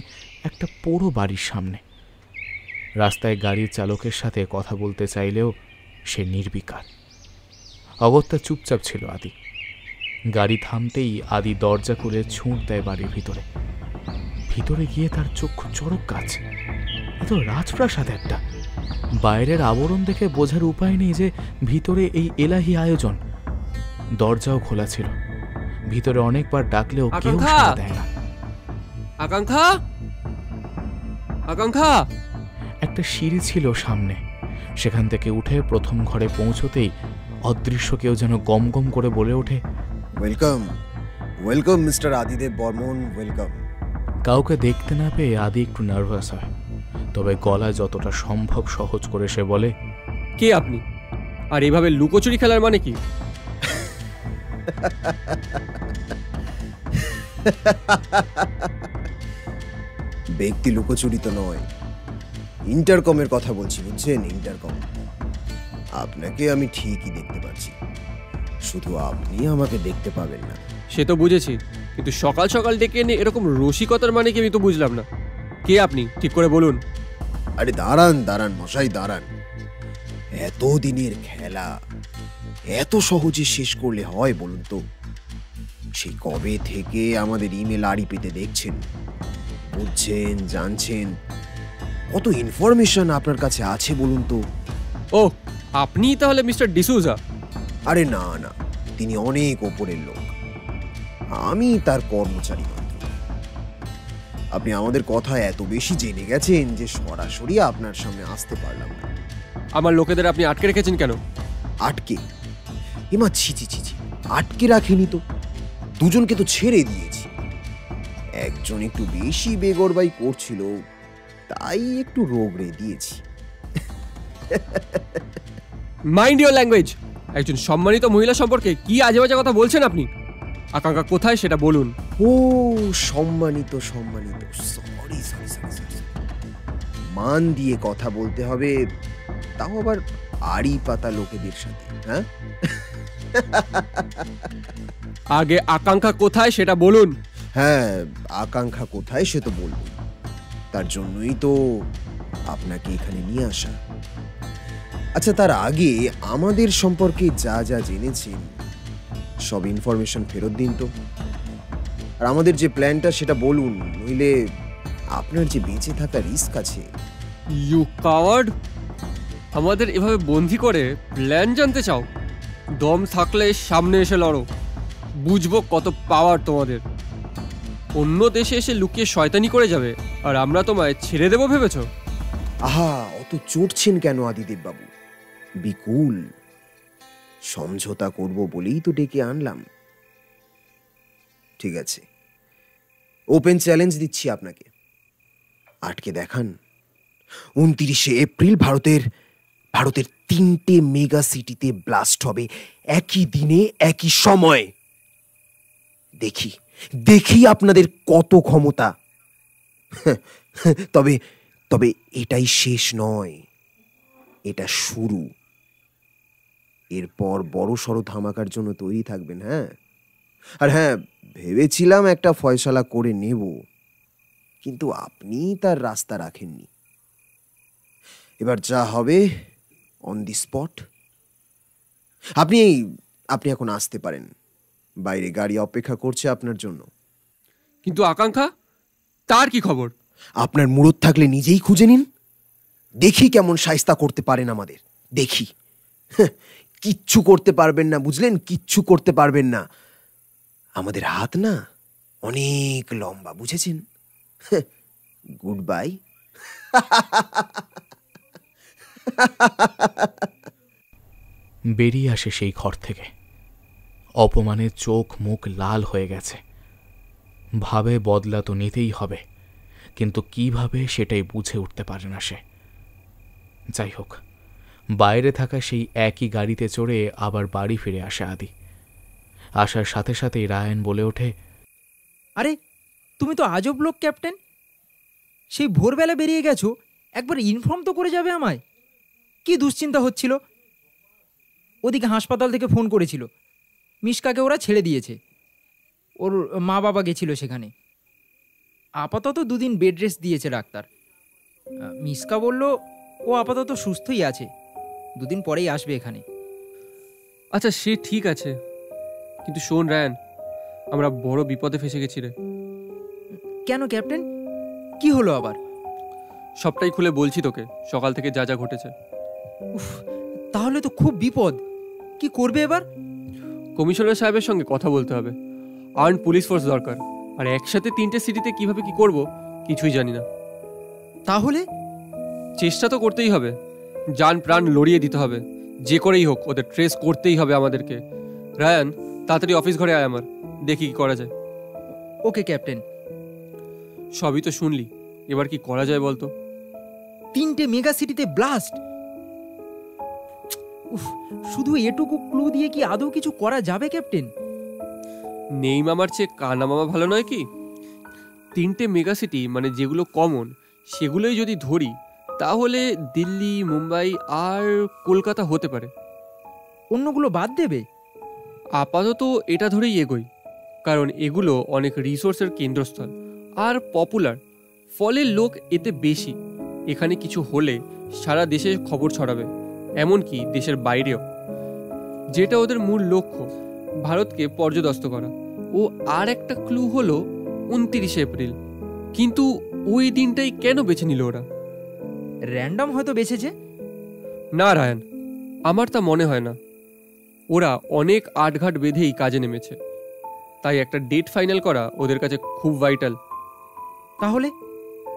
S2: একটা পোড়ো বাড়ির সামনে। রাস্তায় গাড়ির চালকের সাথে কথা বলতে চাইলেও সে নির্বিকার। অগত্যা চুপচাপ ছিল আদি। গাড়ি থামতেই আদি দরজা খুলে ছুঁড় দেয় বাড়ির ভিতরে। ভিতরে গিয়ে তার চক্ষু চড়ক গাছ। এ তো রাজপ্রাসাদ একটা। বাইরের আবরণ দেখে বোঝার উপায় নেই যে ভিতরে এই এলাহি আয়োজন। দরজাও খোলা ছিল। ভিতরে অনেকবার ডাকলেও কেউ সাড়া দেয় না।
S3: আকাঙ্ক্ষা, আকাঙ্ক্ষা।
S2: একটা সিঁড়ি ছিল সামনে। সেখান থেকে উঠে প্রথম ঘরে পৌঁছতেই অদৃশ্য কেউ যেন গম গম করে বলে ওঠে,
S1: welcome, welcome mister আদিদেব Barman, welcome.
S2: কাউকে দেখতে না পেয়ে আদি একটু নার্ভাস হয়, তবে গলা যতটা সম্ভব সহজ করে সে বলে,
S3: কে আপনি? আর এভাবে লুকোচুরি খেলার মানে কি?
S1: ব্যক্তি লুকোচুরি তো নয়, ইন্টারকমের কথা বলছি, বুঝছেন? ইন্টারকম। আপনাকে আমি ঠিকই দেখতে পাচ্ছি, শুধু আপনি আমাকে দেখতে পাবেন না।
S3: সে তো বুঝেছি, কিন্তু সকাল সকাল ডেকে এনে এরকম রসিকতার মানে কি আমি তো বুঝলাম না। কে আপনি ঠিক করে বলুন।
S1: আরে দাঁড়ান দাঁড়ান মশাই, দাঁড়ান। এতদিনের খেলা এত সহজে শেষ করলে হয় বলুন তো? সেই কবে থেকে আমাদের ইমেল আড়ি পেতে দেখছেন, বুঝছেন, জানছেন, কত ইনফরমেশন আপনার কাছে আছে বলুন তো?
S3: ও, আপনি তাহলে মিস্টার ডিসুজা?
S1: আরে না না, তিনি অনেক ওপরের লোক, আমি তার কর্মচারী মাত্র। আপনি আমাদের কথা এত বেশি জেনে গেছেন যে সরাসরি আপনার সামনে আসতে পারলাম না।
S3: আমার লোকেদের আপনি আটকে রেখেছেন কেন?
S1: আটকে? এমা ছি ছি ছি ছি, আটকে রাখিনি তো, দুজনকে তো ছেড়ে দিয়েছি। একজন একটু বেশি বেগরবাই করছিল, তাই একটু রোগড়ে দিয়েছি।
S3: Mind your language. একজন সম্মানিত মহিলা সম্পর্কে কি আজে বাজে কথা বলছেন আপনি? আকাঙ্ক্ষা কোথায় সেটা বলুন।
S1: ও সম্মানিত, সম্মানিত, সরি সরি সরি সরি, মান দিয়ে কথা বলতে হবে, তাও আবার আড়ি পাতা লোকেদের সাথে। হ্যাঁ,
S3: আগে আকাঙ্ক্ষা কোথায় সেটা বলুন।
S1: হ্যাঁ, আকাঙ্ক্ষা কোথায় সে তো বলবো, তার জন্যই তো আপনাকে এখানে নিয়ে আসা। আচ্ছা, তার আগে আমাদের সম্পর্কে যা যা জেনেছেন সব ইনফরমেশন ফেরত দিন তো। আর আমাদের যে প্ল্যানটা সেটা বলুন, নইলে আপনার যে বেঁচে থাকা রিস্ক আছে।
S3: You coward! আমাদের এভাবে বন্দি করে প্ল্যান জানতে চাও? দম থাকলে সামনে এসে লড়ো, বুঝবো কত পাওয়ার তোমাদের। অন্য দেশে এসে লুকিয়ে শয়তানি করে যাবে, আর আমরা তোমায় ছেড়ে দেবো ভেবেছ?
S1: আহা, অত চড়ছেন কেন আদিদেব বাবু? বিকুল, সমঝোতা করব বলেই তো ডেকে আনলাম। ঠিক আছে, ওপেন চ্যালেঞ্জ দিচ্ছি আপনাকে, আটকে দেখান 29শে এপ্রিল ভারতের 3টে মেগা সিটিতে ব্লাস্ট হবে একই দিনে একই সময়। দেখি দেখি আপনাদের কত ক্ষমতা। তবে তবে এটাই শেষ নয়, এটা শুরু। এরপর বড় সড়ো ধামাকার জন্য তৈরি থাকবেন। হ্যাঁ, আর হ্যাঁ, ভেবেছিলাম একটা ফয়সালা করে নেব, কিন্তু আপনি তার রাস্তা রাখেননি। এবার যা হবে অন দি স্পট। আপনি এখন আসতে পারেন, বাইরে গাড়ি অপেক্ষা করছে আপনার জন্য।
S3: কিন্তু আকাঙ্ক্ষা, তার কি খবর?
S1: আপনার মুরত থাকলে নিজেই খুঁজে নিন, দেখি কেমন শায়েস্তা করতে পারেন আমাদের। দেখি। কিচ্ছু করতে পারবেন না, বুঝলেন? কিচ্ছু করতে পারবেন না। আমাদের হাত না অনেক লম্বা, বুঝেছেন? Good bye.
S2: বেরিয়ে আসে সেই ঘর থেকে। অপমানে চোখ মুখ লাল হয়ে গেছে। ভাবে বদলা তো নিতেই হবে, কিন্তু কিভাবে সেটাই বুঝে উঠতে পারে না সে। যাই হোক, বাইরে থাকা সেই একই গাড়িতে চড়ে আবার বাড়ি ফিরে আসে আদি। আসার সাথে সাথেই রায়ান বলে ওঠে,
S9: আরে তুমি তো আজব লোক ক্যাপ্টেন, সেই ভোরবেলা বেরিয়ে গেছো, একবার ইনফর্ম তো করে যাবে আমায়। কি দুশ্চিন্তা হচ্ছিল? ওদিকে হাসপাতাল থেকে ফোন করেছিল, মিশকাকে ওরা ছেড়ে দিয়েছে, ওর মা বাবা গেছিল সেখানে। আপাতত 2 দিন বেড রেস্ট দিয়েছে ডাক্তার। মিসকা বলল ও আপাতত সুস্থই আছে, 2 দিন পরেই আসবে এখানে।
S3: আচ্ছা সে ঠিক আছে, কিন্তু শোন রায়ান, আমরা বড় বিপদে ফেসে গেছি রে।
S9: কেন ক্যাপ্টেন, কি হলো আবার?
S3: সবটাই খুলে বলছি তোকে, সকাল থেকে যা যা ঘটেছে।
S9: উফ, তাহলে তো খুব বিপদ। কি করবে এবার?
S3: কমিশনার সাহেবের সঙ্গে কথা বলতে হবে। আর্ন পুলিশ ফোর্স দরকার, আর একসাথে 3টে সিটিতে কিভাবে কি করব কিছুই জানি না।
S9: তাহলে
S3: চেষ্টা তো করতেই হবে, জান প্রাণ লড়িয়ে দিতে হবে, যে করেই হোক ওদের ট্রেস করতেই হবে আমাদেরকে। রায়ান, তাড়াতাড়ি অফিস ঘরে আয় আমার, দেখি কি করা যায়।
S9: ওকে ক্যাপ্টেন।
S3: সবই তো শুনলি, এবার কি করা যায় বলতো?
S9: 3টে মেগা সিটিতে ব্লাস্ট! উফ, শুধু এটুকু ক্লু দিয়ে কি আদৌ কিছু করা যাবে ক্যাপ্টেন?
S3: নেই মামার চেয়ে কানা মামা ভালো নয় কি? 3টে মেগা সিটি মানে যেগুলো কমন সেগুলোই যদি ধরি, তাহলে দিল্লি, মুম্বাই আর কলকাতা হতে পারে।
S9: অন্যগুলো বাদ দেবে?
S3: আপাতত এটা ধরেই এগোই, কারণ এগুলো অনেক রিসোর্সের কেন্দ্রস্থল আর পপুলার, ফলে লোক এতে বেশি। এখানে কিছু হলে সারা দেশে খবর ছড়াবে, এমনকি দেশের বাইরেও, যেটা ওদের মূল লক্ষ্য, ভারতকে পর্যদস্ত করা। ও আর একটা ক্লু হলো 29 এপ্রিল, কিন্তু ওই দিনটাই কেন বেছে নিল ওরা?
S9: র্যান্ডম হয়তো বেছেছে।
S3: না রায়ান, আমার তা মনে হয় না। ওরা অনেক আটঘাট বেঁধেই কাজে নেমেছে, তাই একটা ডেট ফাইনাল করা ওদের কাছে খুব ভাইটাল।
S9: তাহলে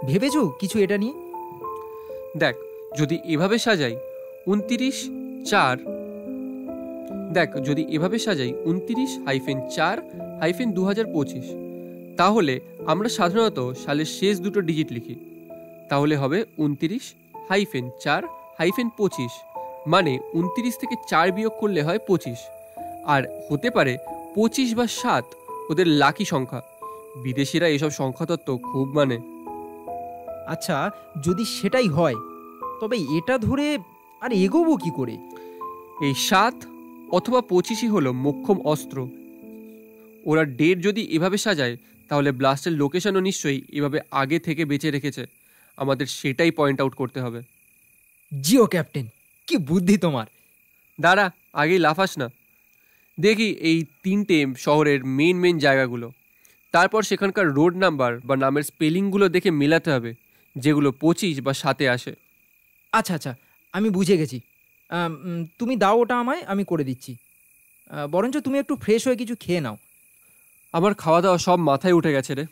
S9: ভেবেছো কিছু এটা নিয়ে?
S3: দেখ, যদি এভাবে সাজাই 29/4/2025, তাহলে আমরা সাধারণত সালের শেষ 2টো ডিজিট লিখি, তাহলে হবে 29/4/25, মানে 29 থেকে 4 বিয়োগ করলে হয় 25, আর হতে পারে 25 বা 7 ওদের লাকি সংখ্যা। বিদেশিরা এসব সংখ্যাতত্ত্ব খুব মানে।
S9: আচ্ছা, যদি সেটাই হয়, তবে এটা ধরে আর এগোবো কি করে?
S3: এই 7 অথবা 25ই হলো মোক্ষম অস্ত্র। ওরা ডেট যদি এভাবে সাজায়, তাহলে ব্লাস্টের লোকেশনও নিশ্চয়ই এভাবে আগে থেকে বেঁচে রেখেছে। আমাদের সেটাই পয়েন্ট আউট করতে হবে।
S9: জিও ক্যাপ্টেন, কি বুদ্ধি তোমার!
S3: দাঁড়া, আগেই লাফাস না। দেখি এই 3টে শহরের মেন জায়গাগুলো, তারপর সেখানকার রোড নাম্বার বা নামের স্পেলিংগুলো দেখে মেলাতে হবে, যেগুলো 25 বা 7-এ আসে।
S9: আচ্ছা আচ্ছা, আমি বুঝে গেছি। তুমি দাও ওটা আমায়, আমি করে দিচ্ছি। বরঞ্চ তুমি একটু ফ্রেশ হয়ে কিছু খেয়ে নাও।
S3: আমার খাওয়া দাওয়া সব মাথায় উঠে গেছে রে।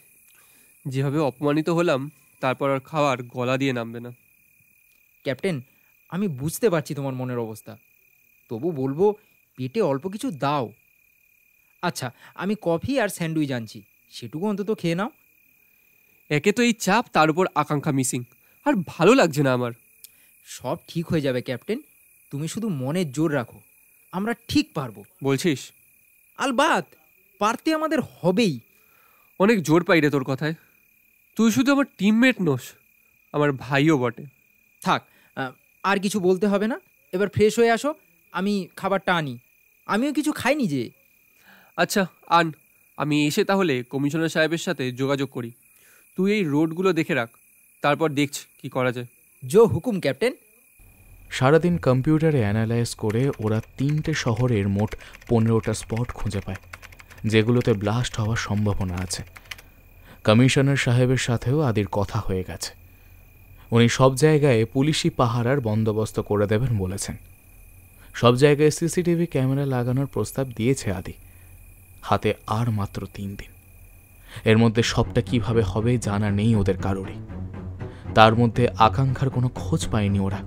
S3: যেভাবে অপমানিত হলাম, তারপর আর খাওয়ার গলা দিয়ে নামবে না।
S9: ক্যাপ্টেন, আমি বুঝতে পারছি তোমার মনের অবস্থা, তবু বলবো পেটে অল্প কিছু দাও। আচ্ছা, আমি কফি আর স্যান্ডউইচ আনছি, সেটুকু অন্তত খেয়ে নাও।
S3: একে তো এই চাপ, তার উপর আকাঙ্ক্ষা মিসিং, আর ভালো লাগছে না আমার।
S9: সব ঠিক হয়ে যাবে ক্যাপ্টেন, তুমি শুধু মনের জোর রাখো, আমরা ঠিক পারবো।
S3: বলছিস?
S9: আলবাত, পারতে আমাদের হবেই।
S3: অনেক জোর পাই রে তোর কথায়। তুই শুধু আমার টিমমেট নোস, আমার ভাইও বটে।
S9: থাক, আর কিছু বলতে হবে না, এবার ফ্রেশ হয়ে আসো, আমি খাবারটা আনি। আমিও কিছু খাইনি যে।
S3: আচ্ছা আন, আমি এসে তাহলে কমিশনার সাহেবের সাথে যোগাযোগ করি। তুই এই রোডগুলো দেখে রাখ, তারপর দেখছি কি করা যায়।
S9: জো হুকুম ক্যাপ্টেন।
S2: সারাদিন কম্পিউটারে অ্যানালাইজ করে ওরা 3টে শহরের মোট 15টা স্পট খুঁজে পায়, যেগুলোতে ব্লাস্ট হওয়ার সম্ভাবনা আছে। কমিশনার সাহেবের সাথেও আদির কথা হয়ে গেছে। উনি সব জায়গায় পুলিশি পাহারার বন্দোবস্ত করে দেবেন বলেছেন। সব জায়গায় সিসিটিভি ক্যামেরা লাগানোর প্রস্তাব দিয়েছে আদি। হাতে আর মাত্র 3 দিন। এর মধ্যে সবটা কিভাবে হবে জানা নেই ওদের কারোরই। তার মধ্যে আকাঙ্ক্ষার কোনো খোঁজ পায়নি ওরা।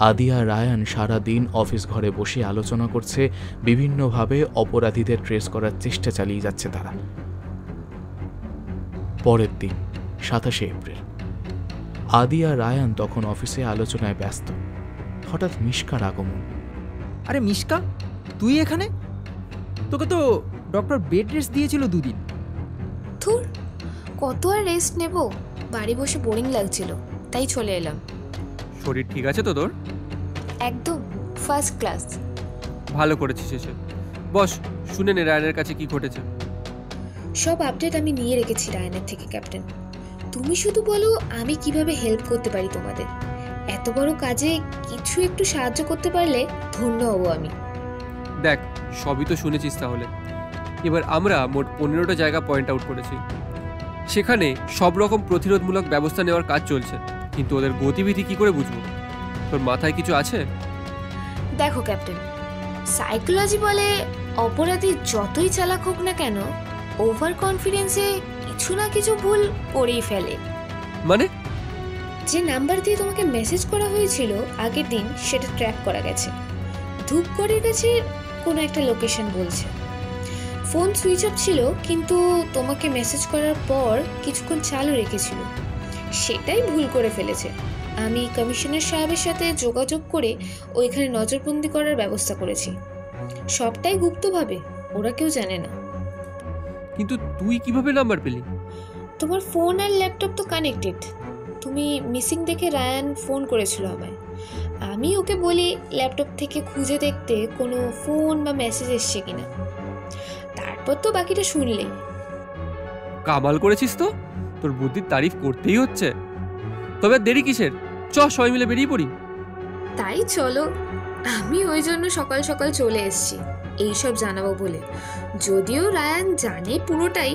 S2: আদি আর রায়ান সারা দিন অফিস ঘরে বসে আলোচনা করছে, বিভিন্নভাবে অপরাধীদের ট্রেস করার চেষ্টা চালিয়ে যাচ্ছে তারা। পরের দিন 27 এপ্রিল, আদি আর রায়ান তখন অফিসে আলোচনায় ব্যস্ত। হঠাৎ মিশকার আগমন।
S9: আরে মিশকা, তুই এখানে? তোকে তো ডক্টর বেড রেস্ট দিয়েছিল 2 দিন।
S7: ধুর, কত আর রেস্ট নেব, বাড়ি বসে বোরিং লাগছিল, তাই চলে এলাম।
S3: শরীর ঠিক আছে তো তোর?
S7: একদম ফার্স্ট ক্লাস।
S3: ভালো করেছিস এসে। বস, শুনে নে রায়ানের কাছে কি ঘটেছে।
S7: সব আপডেট আমি নিয়ে রেখেছি রায়ানের থেকে ক্যাপ্টেন। তুমি শুধু বলো আমি কিভাবে হেল্প করতে পারি তোমাদের। এত বড় কাজে কিছু একটু সাহায্য করতে পারলে ধন্য হব আমি।
S3: দেখ, সবই তো শুনেছিস, তাহলে এবার আমরা মোট 15টা জায়গা পয়েন্ট আউট করেছি। সেখানে সব রকম প্রতিরোধমূলক ব্যবস্থা নেওয়ার কাজ চলছে, কিন্তু ওদের গতিবিধি কি করে বুঝবো? তোর মাথায় কিছু আছে?
S7: দেখো ক্যাপ্টেন, সাইকোলজি বলে অপরাধী যতই চালাক হোক না কেন, ওভার কনফিডেন্সে কিছু না কিছু ভুল করেই ফেলে।
S3: মানে?
S7: যে নাম্বার দিয়ে তোমাকে মেসেজ করা হয়েছিল আগের দিন, সেটা ট্র্যাক করা গেছে। ধূপগড়ের কাছে কোনো একটা লোকেশন বলছে। ফোন সুইচ অফ ছিল, কিন্তু তোমাকে মেসেজ করার পর কিছুক্ষণ চালু রেখেছিল। সেটাই ভুল করে ফেলেছে। আমি কমিশনার সাহেবের সাথে যোগাযোগ করে ওইখানে নজরবন্দি করার ব্যবস্থা করেছি। সবটাই গুপ্তভাবে, ওরা কেউ জানে না।
S3: কিন্তু তুই কিভাবে নাম্বার পেলি?
S7: তোমার ফোন আর ল্যাপটপ তো কানেক্টেড। তুমি মিসিং দেখে রায়ান ফোন করেছিল আমায়। আমি ওকে বলি ল্যাপটপ থেকে খুঁজে দেখতে কোনো ফোন বা মেসেজ এসছে কিনা। তারপর তো বাকিটা শুনলেই।
S3: কামাল করেছিস তো, তোর বুদ্ধির তারিফ করতেই হচ্ছে। তবে দেরি কিসের? সবাই মিলে বেরিয়ে পড়ি।
S7: তাই চলো, আমি ওই জন্য সকাল সকাল চলে এসেছি এইসব জানাবো বলে। যদিও রায়ান জানে পুরোটাই,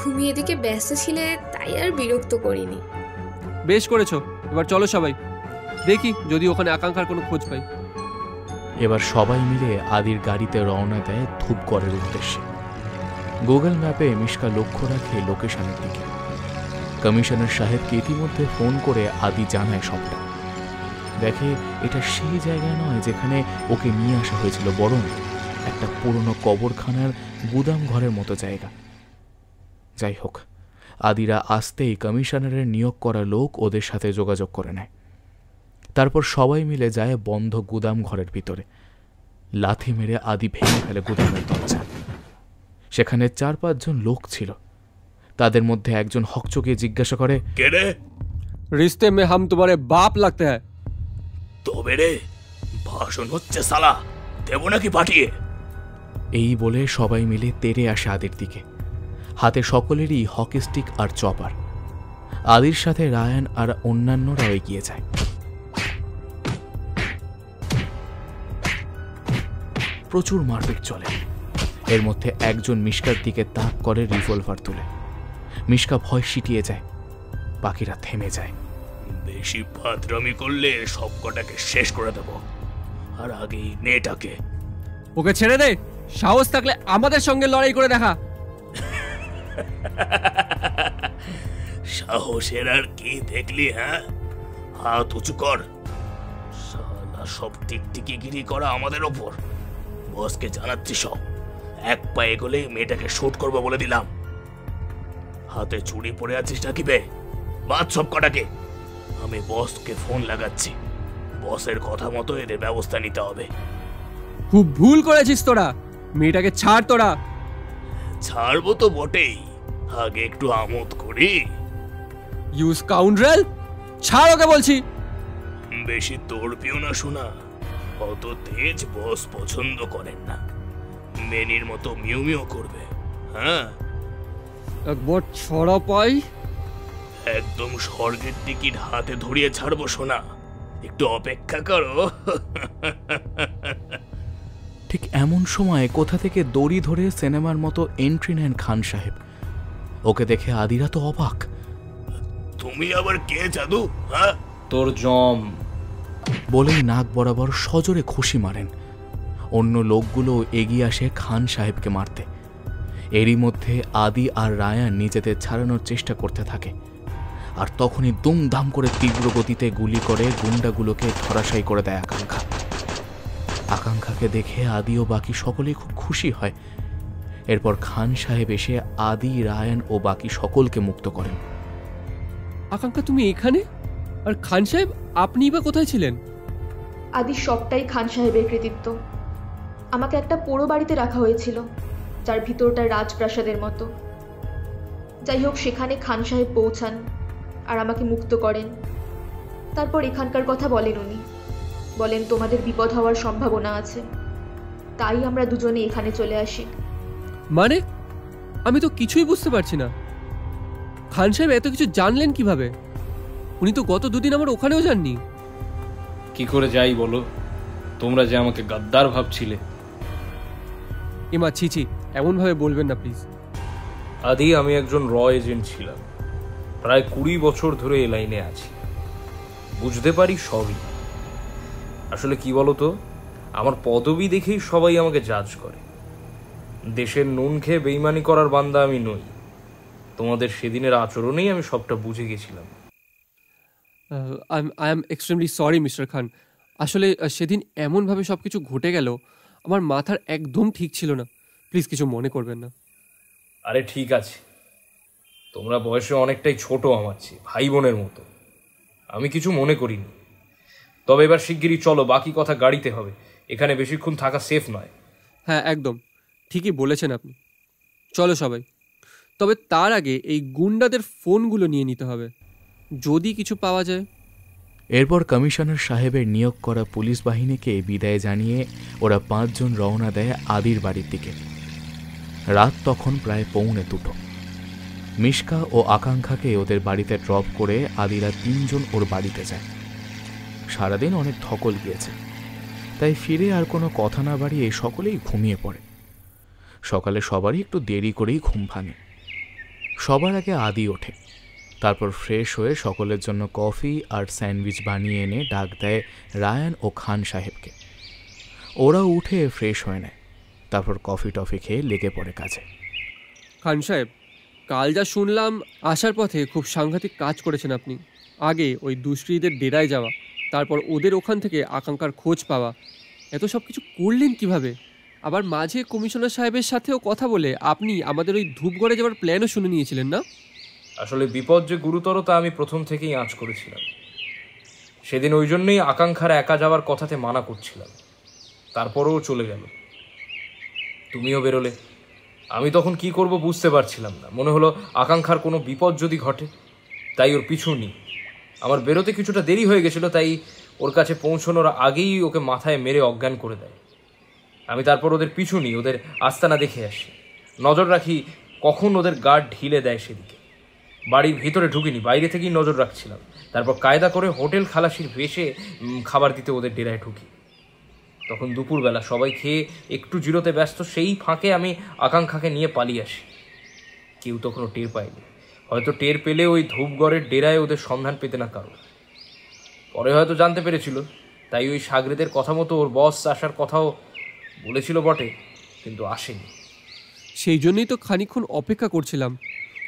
S7: তুমি এদিকে ব্যস্ত ছিলে তাই আর বিরক্ত করিনি।
S3: বেশ করেছো, এবার চলো সবাই, দেখি যদি ওখানে আকাঙ্ক্ষার কোনো খোঁজ পাই।
S2: এবার সবাই মিলে আদির গাড়িতে রওনা দেয় ধূপগড়ের উদ্দেশ্যে। গুগল ম্যাপে মিশকা লক্ষ্য রাখে লোকেশনের দিকে। কমিশনার সাহেবকে ইতিমধ্যে ফোন করে আদি জানায় সবটা। দেখে এটা সেই জায়গা নয় যেখানে ওকে নিয়ে আসা হয়েছিল, বরং একটা পুরনো কবরখানার গুদাম ঘরের মতো জায়গা। যাই হোক, আদিরা আসতেই কমিশনারের নিয়োগ করা লোক ওদের সাথে যোগাযোগ করে নেয়। তারপর সবাই মিলে যায় বন্ধ গুদাম ঘরের ভিতরে। লাথি মেরে আদি ভেঙে ফেলে গুদামের দরজা। সেখানে 4-5 জন লোক ছিল। তাদের মধ্যে একজন হকচকিয়ে জিজ্ঞাসা করে,
S11: কে রে?
S3: রিস্তে মে হাম তোমারে বাপ লাগতে হ্যায়।
S11: তবে রে, ভাষণ হচ্ছে সালা, দেব নাকি পাঠিয়ে?
S2: এই বলে সবাই মিলে তেড়ে আসে আদির দিকে। হাতে সকলেরই হকি স্টিক আর চপার। আদির সাথে রায়ান আর অন্যান্যরাও এগিয়ে যায়। প্রচুর মারপিট চলে। এর মধ্যে একজন মিশকার দিকে তাক করে রিভলভার তুলে। মিশকা ভয় সিটিয়ে যায়। বাকিরা থেমে যায়।
S11: বেশি ফাতরামি করলে সব কটাকে শেষ করে দেব, আর আগেই মেয়েটাকে।
S3: ওকে ছেড়ে দে, সাহস থাকলে আমাদের সঙ্গে লড়াই করে দেখা।
S11: সাহসের আর কি দেখলি? হ্যাঁ, হাত উঁচু কর। শালা সব টিকটিকিগিরি করা আমাদের ওপর। বসকে জানাচ্ছি সব। এক পায়ে এগোলেই মেয়েটাকে শুট করবো বলে দিলাম। হাতে চুড়ি পড়ে আছিস নাকি বে? বাদ সব কটাকে। আমি বসকে ফোন লাগাচ্ছি। বসের কথা মতো এদের ব্যবস্থা নিতে হবে।
S3: খুব ভুল করেছিস তোরা, মেয়েটাকে ছাড়। তোরা
S11: ছাড়বো তো বটেই, আগে একটু আমোদ করি।
S3: ইউ স্কাউন্ড্রেল, ছাড় ওকে বলছি।
S11: বেশি তোড়পিও না শোনা, অত তেজ বস পছন্দ করেন না। মেনির মতো মিউ মিউ করবে। হ্যাঁ,
S3: একবার ছড়া পাই
S11: একদম স্বর্গের টিকিট হাতে ধরিয়ে ছাড়বো শোনা, একটু অপেক্ষা করো।
S2: ঠিক এমন সময় কোথা থেকে দড়ি ধরে সিনেমার মতো এন্ট্রি নেন খান সাহেব। ওকে দেখে আদিরা তো অবাক।
S11: তুমি আবার কে জাদু? হ্যাঁ,
S4: তোর জম
S2: বলেই নাক বরাবর সজোরে খুশি মারেন। অন্য লোকগুলো এগিয়ে আসে খান সাহেবকে মারতে। এরই মধ্যে আদি আর রায়ান নিজেদের ছাড়ানোর চেষ্টা করতে থাকে। আর তখনই দুমদাম করে তীব্র গতিতে গুলি করে গুন্ডাগুলোকে ধরাশায়ী করে দেয় আকাঙ্ক্ষা। আকাঙ্ক্ষাকে দেখে আদি ও বাকি সকলেই খুব খুশি হয়। এরপর খান সাহেব এসে আদি, রায়ান ও বাকি সকলকে মুক্ত করেন।
S3: আকাঙ্ক্ষা, তুমি এখানে? আর খান সাহেব আপনি বা কোথায় ছিলেন?
S6: আদি সবটাই খান সাহেবের কৃতিত্ব। আমাকে একটা পোড়ো বাড়িতে রাখা হয়েছিল, যার ভিতরটা রাজপ্রাসাদের মতো। যাই হোক, সেখানে খান সাহেব পৌঁছান আর আমাকে মুক্ত করেন। তারপর এখানকার কথা বলেন উনি। বলেন তোমাদের বিপদ হওয়ার সম্ভাবনা আছে, তাই আমরা দুজনে এখানে চলে আসি।
S3: মানে আমি তো কিছুই বুঝতে পারছি না। খান সাহেব এত কিছু জানলেন কিভাবে? উনি তো গত দুদিন আমার ওখানেও যাননি।
S8: কি করে যাই বলো? তোমরা যে আমাকে গাদ্দার ভাবছিলে।
S3: এমা ছি, এমনভাবে বলবেন না প্লিজ।
S8: আদি, আমি একজন র এজেন্ট ছিলাম, প্রায় 20 বছর ধরে এই লাইনে আছি, বুঝতে পারি সবই। আসলে কি বলতো, আমার পদবি দেখেই সবাই আমাকে জাজ করে। দেশের নুন খেয়ে বেইমানি করার বান্দা আমি নই। তোমাদের সেদিনের আচরণেই আমি সবটা বুঝে গেছিলাম।
S3: I am extremely sorry mister Khan. আসলে সেদিন এমনভাবে সব কিছু ঘটে গেল, আমার মাথার একদম ঠিক ছিল না। প্লিজ কিছু মনে করবেন না।
S8: আরে ঠিক আছে, তোমরা বয়সে অনেকটাই ছোট আমার চেয়ে, ভাই বোনের মতো। আমি কিছু মনে করিনি। তবে এবার শিগগিরই চলো, বাকি কথা গাড়িতে হবে। এখানে বেশিক্ষণ থাকা সেফ নয়।
S3: হ্যাঁ, একদম ঠিকই বলেছেন আপনি। চলো সবাই। তবে তার আগে এই গুন্ডাদের ফোনগুলো নিয়ে নিতে হবে, যদি কিছু পাওয়া যায়।
S2: এরপর কমিশনার সাহেবের নিয়োগ করা পুলিশ বাহিনীকে বিদায় জানিয়ে ওরা 5 জন রওনা দেয় আদির বাড়ির দিকে। রাত তখন প্রায় 1:45। মিশকা ও আকাঙ্ক্ষাকে ওদের বাড়িতে ড্রপ করে আদিরা 3 জন ওর বাড়িতে যায়। সারাদিন অনেক ধকল গিয়েছে, তাই ফিরে আর কোনো কথা না বাড়িয়ে সকলেই ঘুমিয়ে পড়ে। সকালে সবারই একটু দেরি করেই ঘুম ভাঙে। সবার আগে আদি ওঠে, তারপর ফ্রেশ হয়ে সকলের জন্য কফি আর স্যান্ডউইচ বানিয়ে এনে ডাক দেয় রায়ান ও খান সাহেবকে। ওরা উঠে ফ্রেশ হয়ে নেয়, তারপর কফি টফি খেয়ে লেগে পড়ে কাজে।
S3: খান সাহেব, কাল যা শুনলাম, আসার পথে খুব সাংঘাতিক কাজ করেছেন আপনি। আগে ওই দুষ্কৃতীদের ডেরায় যাওয়া, তারপর ওদের ওখান থেকে আকাঙ্ক্ষার খোঁজ পাওয়া, এত সব কিছু করলেন কিভাবে? আবার মাঝে কমিশনার সাহেবের সাথেও কথা বলে আপনি আমাদের ওই ধূপগড়ে যাওয়ার প্ল্যানও শুনে নিয়েছিলেন না?
S8: আসলে বিপদ যে গুরুতর তা আমি প্রথম থেকেই আঁচ করেছিলাম। সেদিন ওই জন্যই আকাঙ্ক্ষার একা যাওয়ার কথাতে মানা করছিলাম। তারপরেও চলে গেল, তুমিও বেরোলে। আমি তখন কি করব বুঝতে পারছিলাম না। মনে হলো আকাঙ্ক্ষার কোনো বিপদ যদি ঘটে, তাই ওর পিছু নিই। আমার বেরোতে কিছুটা দেরি হয়ে গেছিল, তাই ওর কাছে পৌঁছানোর আগেই ওকে মাথায় মেরে অজ্ঞান করে দেয়। আমি তারপর ওদের পিছু নিই, ওদের আস্তানা দেখে আসি, নজর রাখি কখন ওদের গার্ড ঢিলে দেয় সেদিকে। বাড়ির ভিতরে ঢুকিনি, বাইরে থেকেই নজর রাখছিলাম। তারপর কায়দা করে হোটেল খালাসির ভেসে খাবার দিতে ওদের ডেরায় ঢুকি। তখন দুপুরবেলা, সবাই খেয়ে একটু জিরোতে ব্যস্ত। সেই ফাঁকে আমি আকাঙ্ক্ষাকে নিয়ে পালিয়ে আসি। কেউ তখনও টের পায়নি। হয়তো টের পেলে ওই ধূপগড়ের ডেরায় ওদের সন্ধান পেতে না কারো। পরে হয়তো জানতে পেরেছিল, তাই ওই সাগরেদের কথা মতো ওর বস আসার কথাও বলেছিল বটে, কিন্তু আসেনি।
S3: সেই জন্যই তো খানিকক্ষণ অপেক্ষা করছিলাম।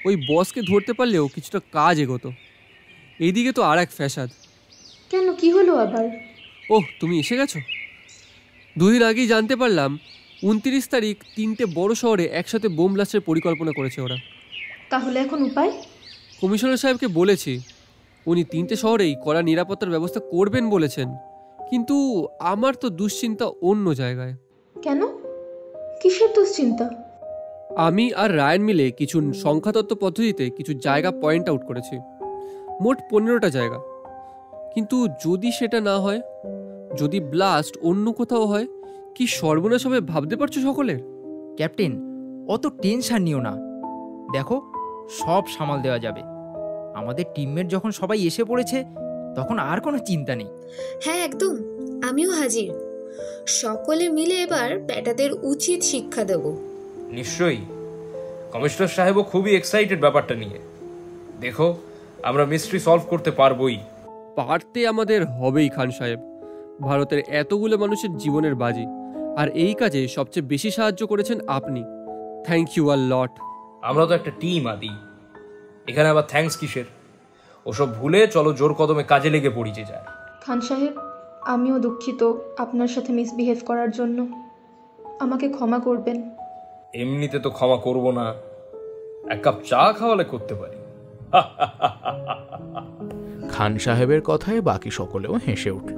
S3: ওই বসকে ধরতে পারলেও কিছুটা কাজ এগোতো। এইদিকে তো আর এক ফ্যাসাদ।
S6: কেন, কি হলো আবার?
S3: ওহ, তুমি এসে গেছো। 2 দিন আগেই জানতে পারলাম 29 তারিখ 3টে বড় শহরে একসাথে বোম ব্লাস্টের পরিকল্পনা করেছে ওরা।
S6: তাহলে এখন উপায়?
S3: কমিশনার সাহেবকে বলেছি, উনি 3টে শহরেই কড়া নিরাপত্তার ব্যবস্থা করবেন বলেছেন। কিন্তু আমার তো দুশ্চিন্তা অন্য জায়গায়।
S6: কেন, কিসের দুশ্চিন্তা?
S3: আমি আর রায়ান মিলে কিছু সংখ্যাতত্ত্ব পদ্ধতিতে কিছু জায়গা পয়েন্ট আউট করেছি, মোট 15টা জায়গা। কিন্তু যদি সেটা না হয়, যদি ব্লাস্ট অন্য কোথাও হয়, কি সর্বনাশ হবে ভাবতে পারছো সকলের?
S9: ক্যাপ্টেন, অত টেনশন নিও না। দেখো, সব সামাল দেওয়া যাবে। আমাদের টিমমেট যখন সবাই এসে পড়েছে, তখন আর কোনো চিন্তা নেই।
S7: হ্যাঁ, একদম। আমিও হাজির। সকলে মিলে এবার ব্যাটাদের উচিত শিক্ষা দেব।
S8: নিশ্চয়ই। কমিশনার সাহেবও খুবই এক্সাইটেড ব্যাপারটা নিয়ে। দেখো, আমরা মিস্ট্রি সলভ করতে পারবোই।
S3: পারতে আমাদের হবেই খান সাহেব। ভারতের এতগুলো মানুষের জীবনের বাজি, আর এই কাজে সবচেয়ে বেশি সাহায্য করেছেন আপনি। থ্যাংক ইউ আ লট।
S8: আমরা তো একটা টিম আদি, এখানে আবার থ্যাঙ্কস কিসের? ওসব ভুলে চলো জোর কদমে কাজে লেগে পড়ি যে যায়।
S6: খান সাহেব, আমিও দুঃখিত আপনার সাথে মিসবিহেভ করার জন্য। আমাকে ক্ষমা করবেন।
S8: এমনিতে তো ক্ষমা করব না, এক কাপ চা খাওয়ালে করতে পারি।
S2: খান সাহেবের কথায় বাকি সকলেও হেসে উঠল।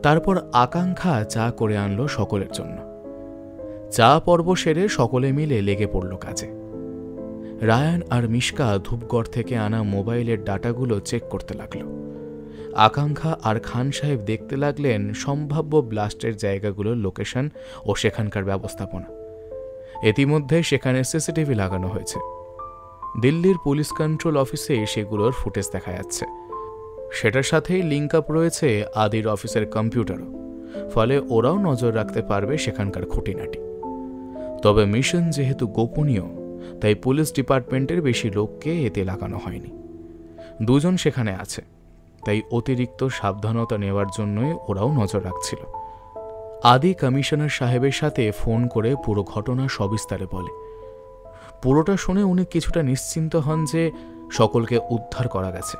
S2: তারপর আকাঙ্ক্ষা চা করে আনলো সকলের জন্য। চা পর্ব সেরে সকলে মিলে লেগে পড়ল কাজে। রায়ান আর মিশকা ধূপগড় থেকে আনা মোবাইলের ডাটাগুলো চেক করতে লাগলো। আকাঙ্ক্ষা আর খান সাহেব দেখতে লাগলেন সম্ভাব্য ব্লাস্টের জায়গাগুলোর লোকেশন ও সেখানকার ব্যবস্থাপনা। ইতিমধ্যে সেখানে সিসিটিভি লাগানো হয়েছে। দিল্লির পুলিশ কন্ট্রোল অফিসে সেগুলোর ফুটেজ দেখা যাচ্ছে। সেটার সাথেই লিঙ্ক আপ রয়েছে আদির অফিসের কম্পিউটারও, ফলে ওরাও নজর রাখতে পারবে সেখানকার খুঁটিনাটি। তবে মিশন যেহেতু গোপনীয়, তাই পুলিশ ডিপার্টমেন্টের বেশি লোককে এতে লাগানো হয়নি। দুজন সেখানে আছে, তাই অতিরিক্ত সাবধানতা নেওয়ার জন্যই ওরাও নজর রাখছিল। আদি কমিশনার সাহেবের সাথে ফোন করে পুরো ঘটনা সবিস্তারে বলে। পুরোটা শুনে উনি কিছুটা নিশ্চিন্ত হন যে সকলকে উদ্ধার করা গেছে,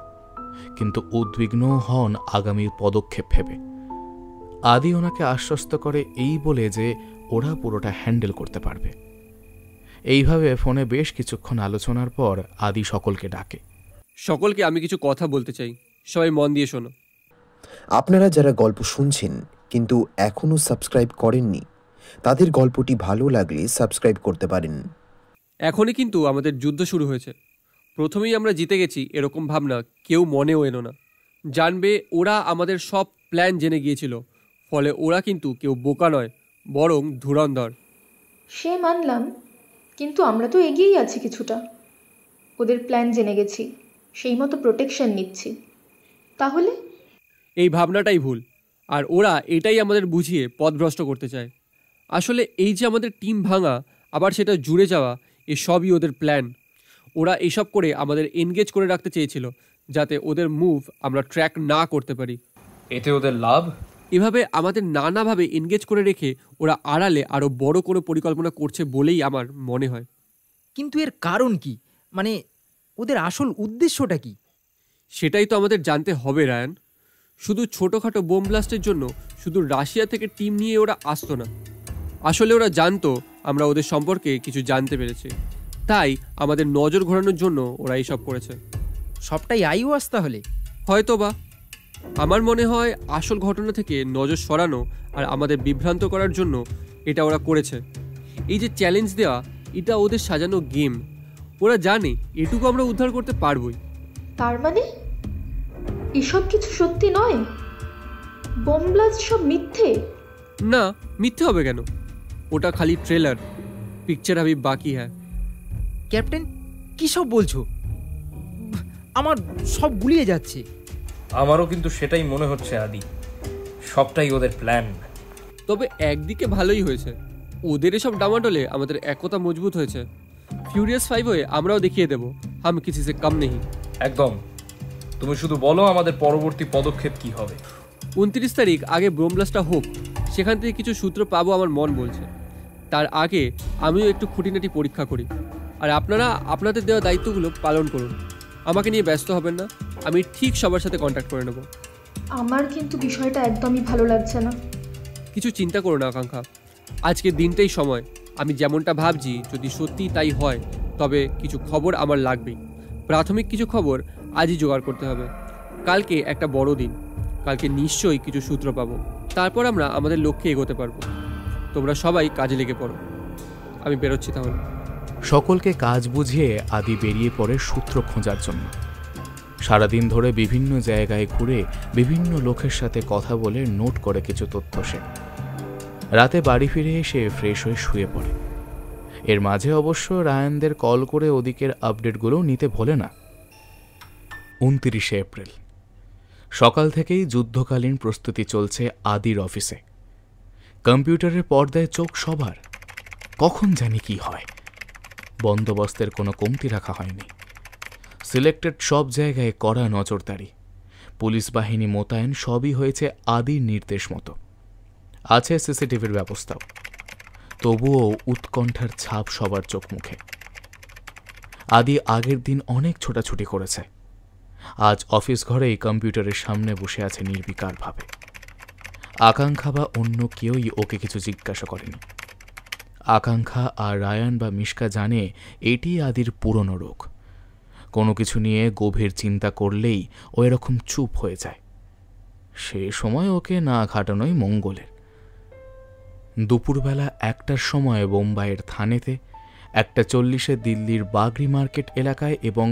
S2: কিন্তু উদ্বিগ্ন হন আগামী পদক্ষেপ ভেবে। আদি ওনাকে আশ্বস্ত করে এই বলে যে ওরা পুরোটা হ্যান্ডেল করতে পারবে। এইভাবে ফোনে বেশ কিছুক্ষণ আলোচনার পর আদি সকলকে ডাকে।
S3: সকলকে আমি কিছু কথা বলতে চাই, সবাই মন দিয়ে শোনো।
S1: আপনারা যারা গল্প শুনছেন কিন্তু এখনও সাবস্ক্রাইব করেননি, তাদের গল্পটি ভালো লাগলে সাবস্ক্রাইব করতে পারেন।
S3: এখনই কিন্তু আমাদের যুদ্ধ শুরু হয়েছে। প্রথমেই আমরা জিতে গেছি এরকম ভাবনা কেউ মনেও এনো না। জানবে ওরা আমাদের সব প্ল্যান জেনে গিয়েছিল, ফলে ওরা কিন্তু কেউ বোকা নয়, বরং ধুরন্ধর।
S6: সে মানলাম, কিন্তু আমরা তো এগিয়েই আছি কিছুটা। ওদের প্ল্যান জেনে গেছি, সেই মতো প্রোটেকশন নিচ্ছি। তাহলে
S3: এই ভাবনাটাই ভুল, আর ওরা এটাই আমাদের বুঝিয়ে পথভ্রষ্ট করতে চায়। আসলে এই যে আমাদের টিম ভাঙা, আবার সেটা জুড়ে যাওয়া, এসবই ওদের প্ল্যান। ওরা এসব করে আমাদের এনগেজ করে রাখতে চেয়েছিল, যাতে ওদের মুভ আমরা ট্র্যাক না করতে পারি।
S8: এতে ওদের লাভ?
S3: এভাবে আমাদের নানাভাবে এনগেজ করে রেখে ওরা আড়ালে আরও বড় কোনো পরিকল্পনা করছে বলেই আমার মনে হয়।
S9: কিন্তু এর কারণ কি? মানে ওদের আসল উদ্দেশ্যটা কি?
S3: সেটাই তো আমাদের জানতে হবে রায়ান। শুধু ছোটোখাটো বোম ব্লাস্টের জন্য শুধু রাশিয়া থেকে টিম নিয়ে ওরা আসতো না। আসলে ওরা জানতো আমরা ওদের সম্পর্কে কিছু জানতে পেরেছি, তাই আমাদের নজর ঘোরানোর জন্য ওরা এইসব করেছে।
S9: সবটাই আইওয়াস তাহলে?
S3: হয়তো বা। আমার মনে হয় আসল ঘটনা থেকে নজর সরানো আর আমাদের বিভ্রান্ত করার জন্য এটা ওরা করেছে। এই যে চ্যালেঞ্জ দেওয়া, এটা ওদের সাজানো গেম। ওরা জানে এটুকু আমরা উদ্ধার করতে পারবই।
S6: তার মানে এসব কিছু সত্যি নয়? বোম ব্লাস্ট সব মিথ্যে?
S3: না, মিথ্যে হবে কেন? ওটা খালি ট্রেলার, পিকচার আবি বাকি হ্যাঁ।
S9: ক্যাপ্টেন, কী সব বলছো? আমার সব গুলিয়ে যাচ্ছে।
S8: আমারও কিন্তু সেটাই মনে হচ্ছে আদি, সবটাই ওদের প্ল্যান।
S3: তবে একদিকে ভালোই হয়েছে, ওদের এসব ডামাডোলে আমাদের একতা মজবুত হয়েছে। ফিউরিয়াস 5 হয়ে আমরাও দেখিয়ে দেবো হাম কিসি সে কম নেই।
S8: একদম। তুমি শুধু বলো আমাদের পরবর্তী পদক্ষেপ কি হবে।
S3: 29 তারিখ আগে বোম ব্লাস্টটা হোক, সেখান থেকে কিছু সূত্র পাবো আমার মন বলছে। তার আগে আমিও একটু খুঁটিনাটি পরীক্ষা করি, আর আপনারা আপনাদের দেওয়া দায়িত্বগুলো পালন করুন। আমাকে নিয়ে ব্যস্ত হবেন না, আমি ঠিক সবার সাথে কন্ট্যাক্ট করে নেব।
S6: আমার কিন্তু বিষয়টা একদমই ভালো লাগছে না।
S3: কিছু চিন্তা করো না আকাঙ্ক্ষা, আজকের দিনটাই সময়। আমি যেমনটা ভাবছি যদি সত্যি তাই হয়, তবে কিছু খবর আমার লাগবেই। প্রাথমিক কিছু খবর আজই জোগাড় করতে হবে। কালকে একটা বড় দিন, কালকে নিশ্চয়ই কিছু সূত্র পাবো, তারপর আমরা আমাদের লক্ষ্যে এগোতে পারবো। তোমরা সবাই কাজে লেগে পড়ো, আমি বেরোচ্ছি তাহলে।
S2: সকলকে কাজ বুঝিয়ে আদি বেরিয়ে পড়ে সূত্র খোঁজার জন্য। সারাদিন ধরে বিভিন্ন জায়গায় ঘুরে বিভিন্ন লোকের সাথে কথা বলে নোট করে কিছু তথ্য সে। রাতে বাড়ি ফিরে এসে ফ্রেশ হয়ে শুয়ে পড়ে। এর মাঝে অবশ্য রায়ানদের কল করে ওদিকের আপডেটগুলো নিতে ভোলে না। 29 এপ্রিল সকাল থেকেই যুদ্ধকালীন প্রস্তুতি চলছে আদির অফিসে। কম্পিউটারের পর্দায় চোখ সবার, কখন জানি কি হয়। বন্দোবস্তের কোনো কমতি রাখা হয়নি। সিলেক্টেড সব জায়গায় কড়া নজরদারি, পুলিশ বাহিনী মোতায়েন, সবই হয়েছে আদির নির্দেশ মতো। আছে সিসিটিভির ব্যবস্থাও, তবুও উৎকণ্ঠার ছাপ সবার চোখ মুখে। আদি আগের দিন অনেক ছোটাছুটি করেছে। আজ অফিস ঘরেই কম্পিউটারের সামনে বসে আছে নির্বিকারভাবে। আকাঙ্ক্ষা বা অন্য কেউই ওকে কিছু জিজ্ঞাসা করেনি। আকাঙ্ক্ষা আর রায়ান বা মিশকা জানে এটি আদির পুরনো রোগ। কোনো কিছু নিয়ে গভীর চিন্তা করলেই ও এরকম চুপ হয়ে যায়। সে সময় ওকে না ঘাটানোই মঙ্গলের। দুপুরবেলা 1টার সময় বোম্বাইয়ের থানেতে, 1:40 দিল্লির বাগরি মার্কেট এলাকায় এবং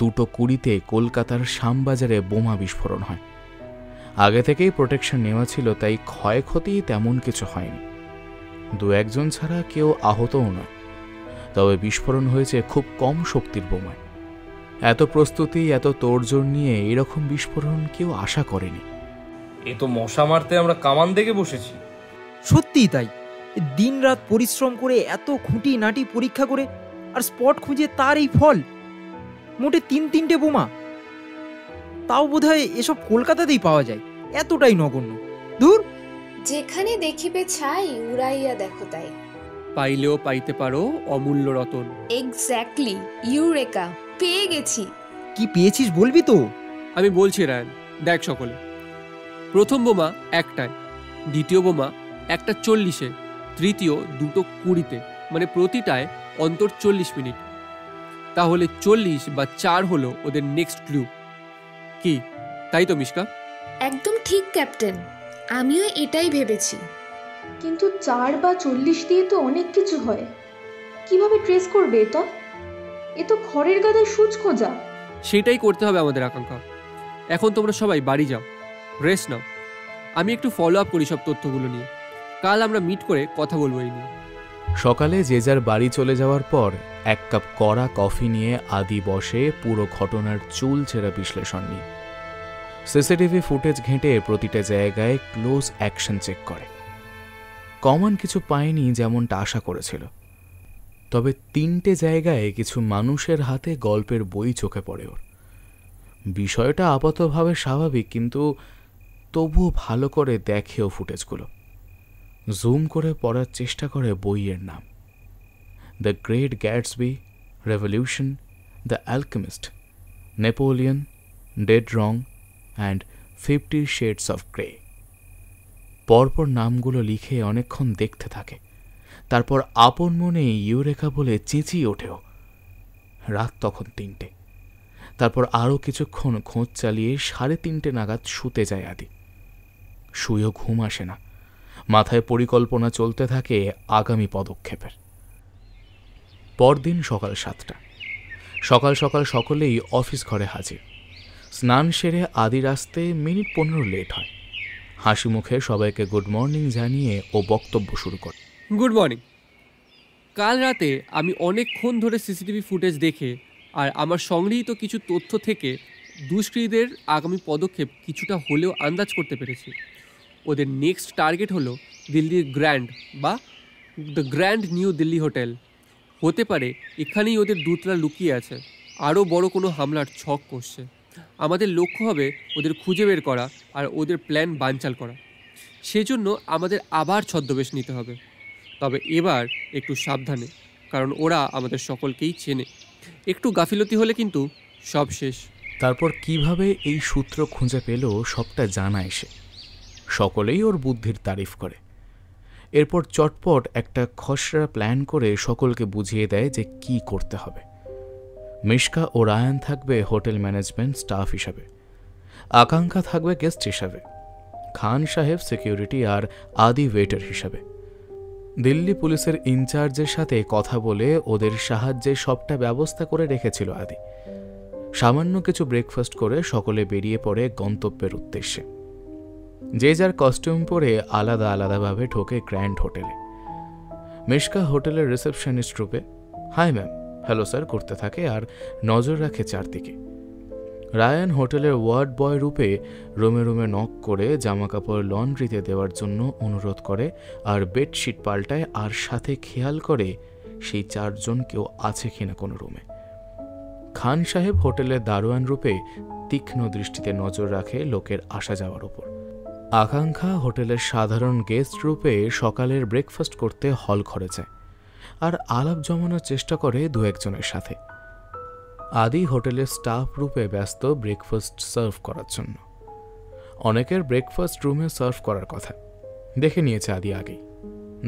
S2: 2:20 কলকাতার শ্যামবাজারে বোমা বিস্ফোরণ হয়। আগে থেকেই প্রোটেকশন নেওয়া ছিল, তাই ক্ষয়ক্ষতি তেমন কিছু হয়নি। দু একজন ছাড়া কেউ আহতও নয়, তবে বিস্ফোরণ হয়েছে খুব কম শক্তির বোমায়। এত প্রস্তুতি, এত তোড়জোড় নিয়ে এরকম বিস্ফোরণ কেউ আশা করেনি।
S8: এ তো মশা মারতে আমরা কামান দেখে বসেছি।
S9: সত্যিই তাই, দিনরাত পরিশ্রম করে এত খুঁটি নাটি পরীক্ষা করে আর স্পট খুঁজে তার এই ফল। মোটে 3-3টে বোমা, তাও বোধহয় এসব কলকাতাতেই পাওয়া যায়, এতটাই নগণ্য। দূর,
S7: যেখানে দেখিবে ছাই উড়াইয়া দেখো তাই।
S3: পাইলেও পাইতে পারো অমূল্য রতন।
S7: এক্স্যাক্টলি, ইউরেকা, পেয়ে গেছি।
S9: কি পেয়েছিস বলবি তো?
S3: আমি বলছি রায়ান, দেখ সকলে, প্রথম বোমা 1টায়, দ্বিতীয় বোমা 1:40-এ, তৃতীয় 2:20-তে, মানে প্রতিটায় অন্তর 40 মিনিট। তাহলে 40 বা 4 হলো ওদের নেক্সট ক্লু। কি তাই তো মিশকা?
S7: একদম ঠিক ক্যাপ্টেন, আমিও এটাই ভেবেছি।
S6: কিন্তু 4 বা 40 দিয়ে তো অনেক কিছু হয়, কিভাবে ট্রেস করবে এটা? এ তো খড়ের গাদায় সূচ খোঁজা।
S3: সেটাই করতে হবে আমাদের আকাঙ্ক্ষা। এখন তোমরা সবাই বাড়ি যাও, রেস্ট নাও। আমি একটু ফলো আপ করি সব তথ্যগুলো নিয়ে, কাল আমরা মিট করে কথা বলবো এই নিয়ে।
S2: সকালে যে যার বাড়ি চলে যাওয়ার পর 1 কাপ কড়া কফি নিয়ে আদি বসে পুরো ঘটনার চুল ছেঁড়া বিশ্লেষণ নিয়ে। সিসিটিভি ফুটেজ ঘেঁটে প্রতিটা জায়গায় ক্লোজ অ্যাকশন চেক করে। কমন কিছু পায়নি যেমনটা আশা করেছিল, তবে 3টে জায়গায় কিছু মানুষের হাতে গল্পের বই চোখে পড়ে ওর। বিষয়টা আপাতভাবে স্বাভাবিক, কিন্তু তবুও ভালো করে দেখেও ফুটেজগুলো। জুম করে পড়ার চেষ্টা করে বইয়ের নাম: the great Gatsby, revolution, the alchemist, Napoleon, dead wrong and 50 shades of grey. পরপর নামগুলো লিখে অনেকক্ষণ দেখতে থাকে, তারপর আপন মনে ইউরেকা বলে চেঁচিয়ে ওঠেও। রাত তখন 3টে। তারপর আরও কিছুক্ষণ খোঁজ চালিয়ে 3:30 নাগাদ শুতে যায় আদি। শুয়েও ঘুম আসে না, মাথায় পরিকল্পনা চলতে থাকে আগামী পদক্ষেপের। পরদিন সকাল 7টা। সকাল সকাল সকলেই অফিস ঘরে হাজির। স্নান সেরে আদির আসতে মিনিট 15 লেট হয়। হাসি মুখে সবাইকে গুড মর্নিং জানিয়ে ও বক্তব্য শুরু করে।
S3: Good morning. কাল রাতে আমি অনেকক্ষণ ধরে সিসিটিভি ফুটেজ দেখে আর আমার সংগৃহীত কিছু তথ্য থেকে দুষ্কৃতীদের আগামী পদক্ষেপ কিছুটা হলেও আন্দাজ করতে পেরেছি। ওদের নেক্সট টার্গেট হলো দিল্লির গ্র্যান্ড বা the grand new Delhi hotel. হতে পারে এখানেই ওদের দূতরা লুকিয়ে আছে, আরও বড় কোনো হামলার ছক কষছে। আমাদের লক্ষ্য হবে ওদের খুঁজে বের করা আর ওদের প্ল্যান বানচাল করা। সেজন্য আমাদের আবার ছদ্মবেশ নিতে হবে, তবে এবার একটু সাবধানে, কারণ ওরা আমাদের সকলকেই চেনে। একটু গাফিলতি হলে কিন্তু সব শেষ।
S2: তারপর কিভাবে এই সূত্র খুঁজে পেল সবটা জানা এসে সকলেই ওর বুদ্ধির তারিফ করে। এরপর চটপট একটা খসড়া প্ল্যান করে সকলকে বুঝিয়ে দেয় যে কি করতে হবে। মিশকা ও রায়ান থাকবে হোটেল ম্যানেজমেন্ট স্টাফ হিসাবে, আকাঙ্ক্ষা থাকবে গেস্ট হিসাবে, খান সাহেব সিকিউরিটি আর আদি ওয়েটার হিসাবে। দিল্লি পুলিশের ইনচার্জের সাথে কথা বলে ওদের সাহায্যে সবটা ব্যবস্থা করে রেখেছিল আদি। সামান্য কিছু ব্রেকফাস্ট করে সকলে বেরিয়ে পড়ে গন্তব্যের উদ্দেশ্যে। যে যার কস্টিউম পরে আলাদা আলাদাভাবে ঢোকে গ্র্যান্ড হোটেলে। মিশকা হোটেলের রিসেপশনিস্ট রূপে হাই ম্যাম, হ্যালো স্যার করতে থাকে আর নজর রাখে চারদিকে। রায়ান হোটেলের ওয়ার্ড বয় রূপে রুমে রুমে নক করে জামাকাপড় লন্ড্রিতে দেওয়ার জন্য অনুরোধ করে আর বেডশিট পাল্টায়, আর সাথে খেয়াল করে সেই 4 জন কেউ আছে কিনা কোনো রুমে। খান সাহেব হোটেলের দারোয়ান রূপে তীক্ষ্ণ দৃষ্টিতে নজর রাখে লোকের আসা যাওয়ার উপর। আকাঙ্ক্ষা হোটেলের সাধারণ গেস্ট রূপে সকালের ব্রেকফাস্ট করতে হল ঘরে যায় আর আলাপ জমানোর চেষ্টা করে 2-1 জনের সাথে। আদি হোটেলের স্টাফ রূপে ব্যস্ত ব্রেকফাস্ট সার্ভ করার জন্য। অনেকের ব্রেকফাস্ট রুমে সার্ভ করার কথা দেখে নিয়েছে আদি আগেই,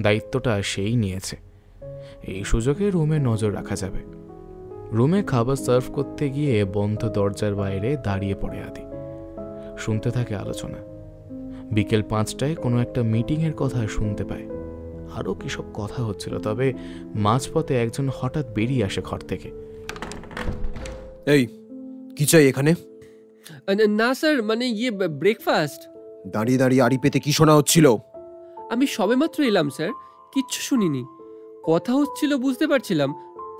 S2: দায়িত্বটা সেই নিয়েছে। এই সুযোগে রুমে নজর রাখা যাবে। রুমে খাবার সার্ভ করতে গিয়ে বন্ধ দরজার বাইরে দাঁড়িয়ে পড়ে আদি, শুনতে থাকে আলোচনা। বিকেল 5টায় কোনো একটা মিটিংয়ের কথা শুনতে পায়। আরও কী সব কথা হচ্ছিল, তবে মাঝপথে একজন হঠাৎ বেরিয়ে আসে ঘর থেকে।
S1: এই কি চাই এখানে?
S3: না স্যার, মানে ব্রেকফাস্ট।
S1: দাঁড়িয়ে দাঁড়িয়ে আড়ি পেতে কি শোনা হচ্ছিল?
S3: আমি সবেমাত্র এলাম স্যার, কিচ্ছু শুনিনি। কথা হচ্ছিল বুঝতে পারছিলাম,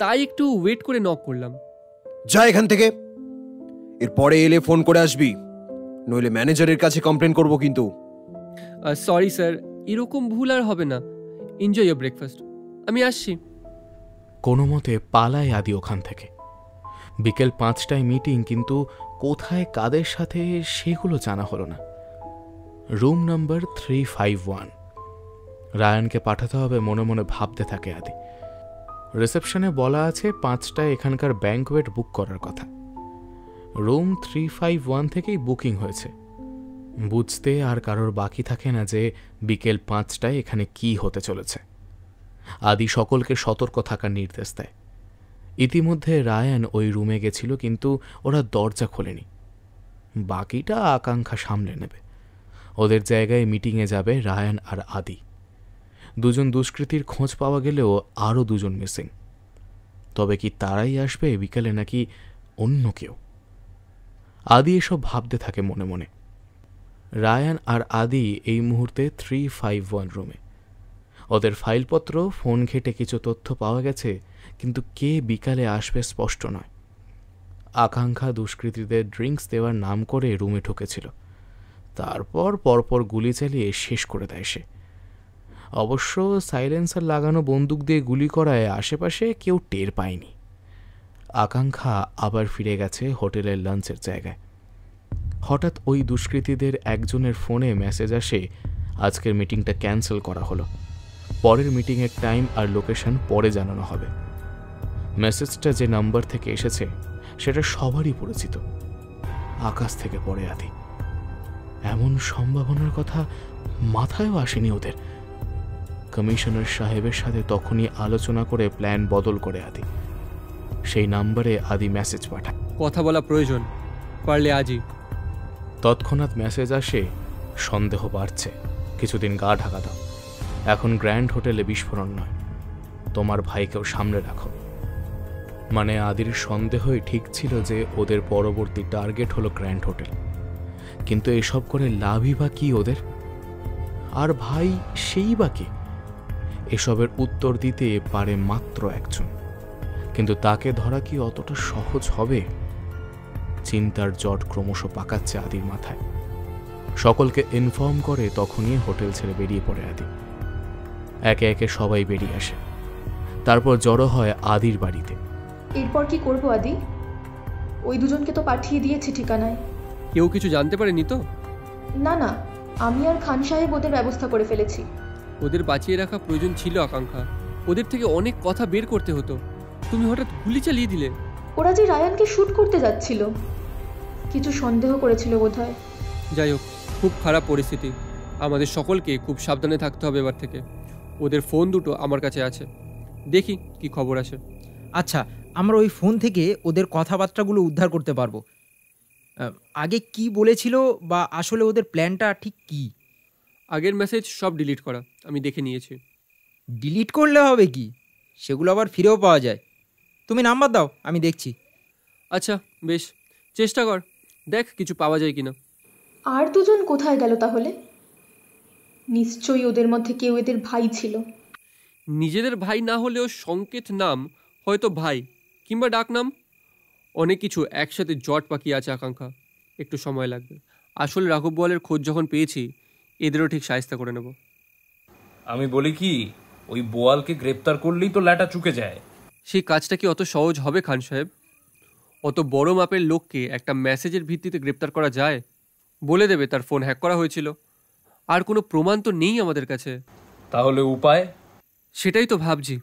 S3: তাই একটু ওয়েট করে নক করলাম।
S1: যা এখান থেকে, এরপরে এলে ফোন করে আসবি, নইলে ম্যানেজারের কাছে কমপ্লেন করব কিন্তু।
S3: সরি স্যার, এরকম ভুল আর হবে না। এনজয় ইয়োর ব্রেকফাস্ট, আমি আসছি।
S2: কোনো মতে পালায় আদি ওখান থেকে। বিকেল 5টায় মিটিং, কিন্তু কোথায় কাদের সাথে সেগুলো জানা হলো না। Room number 351। রায়ানকে পাঠাতে হবে মনে মনে ভাবতে থাকে আদি। রিসেপশনে বলা আছে 5টায় এখানকার ব্যাঙ্কোয়েট বুক করার কথা। রুম 351 থেকেই বুকিং হয়েছে। বুঝতে আর কারোর বাকি থাকে না যে বিকেল 5টায় এখানে কি হতে চলেছে। আদি সকলকে সতর্ক থাকার নির্দেশ দেয়। ইতিমধ্যে রায়ান ওই রুমে গেছিল, কিন্তু ওরা দরজা খোলেনি। বাকিটা আকাঙ্ক্ষা সামলে নেবে। ওদের জায়গায় মিটিংয়ে যাবে রায়ান আর আদি। দুজন দুষ্কৃতীর খোঁজ পাওয়া গেলেও আরও দুজন মিসিং। তবে কি তারাই আসবে বিকালে, নাকি অন্য কেউ? আদি এসব ভাবতে থাকে মনে মনে। রায়ান আর আদি এই মুহূর্তে 351 রুমে। ওদের ফাইলপত্র, ফোন ঘেটে কিছু তথ্য পাওয়া গেছে, কিন্তু কে বিকালে আসবে স্পষ্ট নয়। আকাঙ্ক্ষা দুষ্কৃতীদের ড্রিঙ্কস দেওয়ার নাম করে রুমে ঢুকেছিল, তারপর পরপর গুলি চালিয়ে শেষ করে দেয় সে। অবশ্য সাইলেন্সার লাগানো বন্দুক দিয়ে গুলি করায় আশেপাশে কেউ টের পায়নি। আকাঙ্ক্ষা আবার ফিরে গেছে হোটেলের লাঞ্চের জায়গায়। হঠাৎ ওই দুষ্কৃতীদের একজনের ফোনে মেসেজ আসে, আজকের মিটিংটা ক্যান্সেল করা হলো, পরের মিটিংয়ের টাইম আর লোকেশন পরে জানানো হবে। মেসেজটা যে নাম্বার থেকে এসেছে সেটা সবারই পরিচিত। আকাশ থেকে পড়ে আদি। এমন সম্ভাবনার কথা মাথায়ও আসেনি ওদের। কমিশনার সাহেবের সাথে তখনই আলোচনা করে প্ল্যান বদল করে আদি। সেই নাম্বারে আদি মেসেজ পাঠায়,
S3: কথা বলা প্রয়োজন, পারলে আজই।
S2: তৎক্ষণাৎ মেসেজ আসে, সন্দেহ বাড়ছে, কিছুদিন গা ঢাকা দাও। এখন গ্র্যান্ড হোটেলে বিস্ফোরণ নয়, তোমার ভাইকেও সামনে রাখো। মানে আদির সন্দেহই ঠিক ছিল যে ওদের পরবর্তী টার্গেট হলো গ্র্যান্ড হোটেল। কিন্তু এসব করে লাভই বা কি ওদের? আর ভাই সেই বা কে? এসবের উত্তর দিতে পারে মাত্র একজন, কিন্তু তাকে ধরা কি অতটা সহজ হবে? চিন্তার জট ক্রমশ পাকাচ্ছে আদির মাথায়। সকলকে ইনফর্ম করে তখনই হোটেল ছেড়ে বেরিয়ে পড়ে আদি। একে একে সবাই বেরিয়ে আসে, তারপর জড়ো হয় আদির বাড়িতে।
S6: এরপর কি করব আদি? ওই দুজনকে তো পাঠিয়ে দিয়েছি ঠিকানায়।
S3: কেউ কিছু জানতে পারেনি তো?
S6: না না, আমি আর খান সাহেব ওদের ব্যবস্থা করে ফেলেছি।
S3: ওদের বাঁচিয়ে রাখা প্রয়োজন ছিল আকাঙ্ক্ষা। ওদের থেকে অনেক কথা বের করতে হতো, তুমি হঠাৎ গুলি চালিয়ে দিলে।
S6: ওরা যে রায়ানকে শ্যুট করতে যাচ্ছিল, কিছু সন্দেহ করেছিল বোধহয়।
S3: যাই হোক, খুব খারাপ পরিস্থিতি। আমাদের সকলকে খুব সাবধানে থাকতে হবে এবার থেকে। ওদের ফোন দুটো আমার কাছে আছে, দেখি কি খবর আসে।
S9: আচ্ছা, আমরা ওই ফোন থেকে ওদের কথাবার্তাগুলো উদ্ধার করতে পারবো। আগে কি বলেছিল, বা আসলে ওদের প্ল্যানটা ঠিক কি?
S3: আগের মেসেজ সব ডিলিট করা, আমি দেখে নিয়েছি।
S9: ডিলিট করলে হবে কি? সেগুলো আবার ফিরেও পাওয়া যায়। তুমি নাম্বার দাও, আমি দেখছি।
S3: আচ্ছা বেশ, চেষ্টা কর, দেখ কিছু পাওয়া যায় কিনা।
S6: আর দুজন কোথায় গেল তাহলে? নিশ্চয়ই ওদের মধ্যে কেউ এদের ভাই ছিল।
S3: নিজেদের ভাই না হলেও সংকেত নাম, হয়তো ভাই কিংবা ডাক নাম। অনেক কিছু একসাথে জট পাকিয়ে আছে আকাঙ্ক্ষা, একটু সময় লাগবে। আসলে রাঘব বোয়ালের খোঁজ যখন পেয়েছি, এদেরও ঠিক শায়েস্তা করে নেব।
S8: আমি বলি কি, ওই বোয়ালকে গ্রেপ্তার করলেই তো ল্যাটা চুকে যায়।
S3: সেই কাজটা কি অত সহজ হবে খান সাহেব? অত বড় মাপের লোককে একটা মেসেজের ভিত্তিতে গ্রেপ্তার করা যায়? বলে দেবে তার ফোন হ্যাক করা হয়েছিল। আর কোনো প্রমাণ তো নেই আমাদের কাছে।
S8: তাহলে উপায়?
S3: সেটাই তো ভাবছি।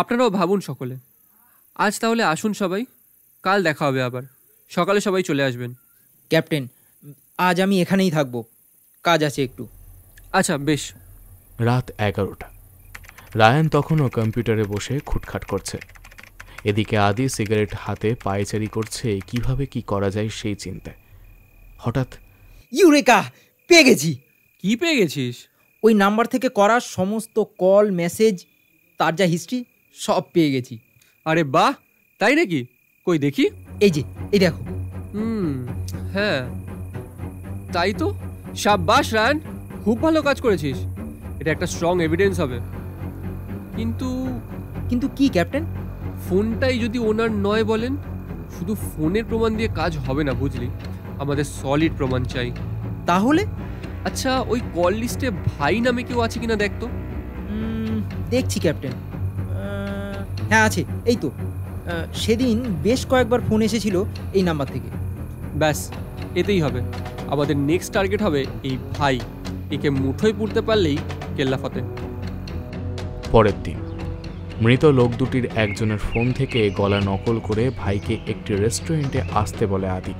S3: আপনারাও ভাবুন সকলে। আজ তাহলে আসুন সবাই, কাল দেখা হবে আবার। সকালে সবাই চলে আসবেন।
S9: ক্যাপ্টেন, আজ আমি এখানেই থাকবো, কাজ আছে একটু।
S3: আচ্ছা বেশ।
S2: রাত 11টা। রায়ান তখনও কম্পিউটারে বসে খুটখাট করছে। এদিকে আদি সিগারেট হাতে পায়চারি করছে, কিভাবে কি করা যায় সেই চিন্তায়। হঠাৎ
S9: ইউরেকা, পেয়ে গেছি।
S3: কি পেয়ে গেছিস?
S9: ওই নাম্বার থেকে করা সমস্ত কল, মেসেজ, তার যা হিস্ট্রি সব পেয়ে গেছি।
S3: আরে বাহ, তাই নাকি? কই দেখি।
S9: এই যে, এই দেখো।
S3: হ্যাঁ তাই তো। সাব্বাস রায়ান, খুব ভালো কাজ করেছিস। এটা একটা স্ট্রং এভিডেন্স হবে। কিন্তু
S9: কিন্তু কি ক্যাপ্টেন?
S3: ফোনটাই যদি ওনার নয় বলেন, শুধু ফোনের প্রমাণ দিয়ে কাজ হবে না, বুঝলি? আমাদের সলিড প্রমাণ চাই।
S9: তাহলে?
S3: আচ্ছা, ওই কল লিস্টে ভাই নামে কেউ আছে কিনা দেখতো।
S9: দেখছি ক্যাপ্টেন। হ্যাঁ আছে, এই তো। সেদিন বেশ কয়েকবার ফোন এসেছিল এই নাম্বার থেকে।
S3: ব্যাস, এতেই হবে। আমাদের নেক্সট টার্গেট হবে এই ভাই। একে মুঠোয় পুড়তে পারলেই কেল্লা ফতে।
S2: পরের দিন মৃত লোক দুটির একজনের ফোন থেকে গলা নকল করে ভাইকে একটি রেস্টুরেন্টে আসতে বলে আদি,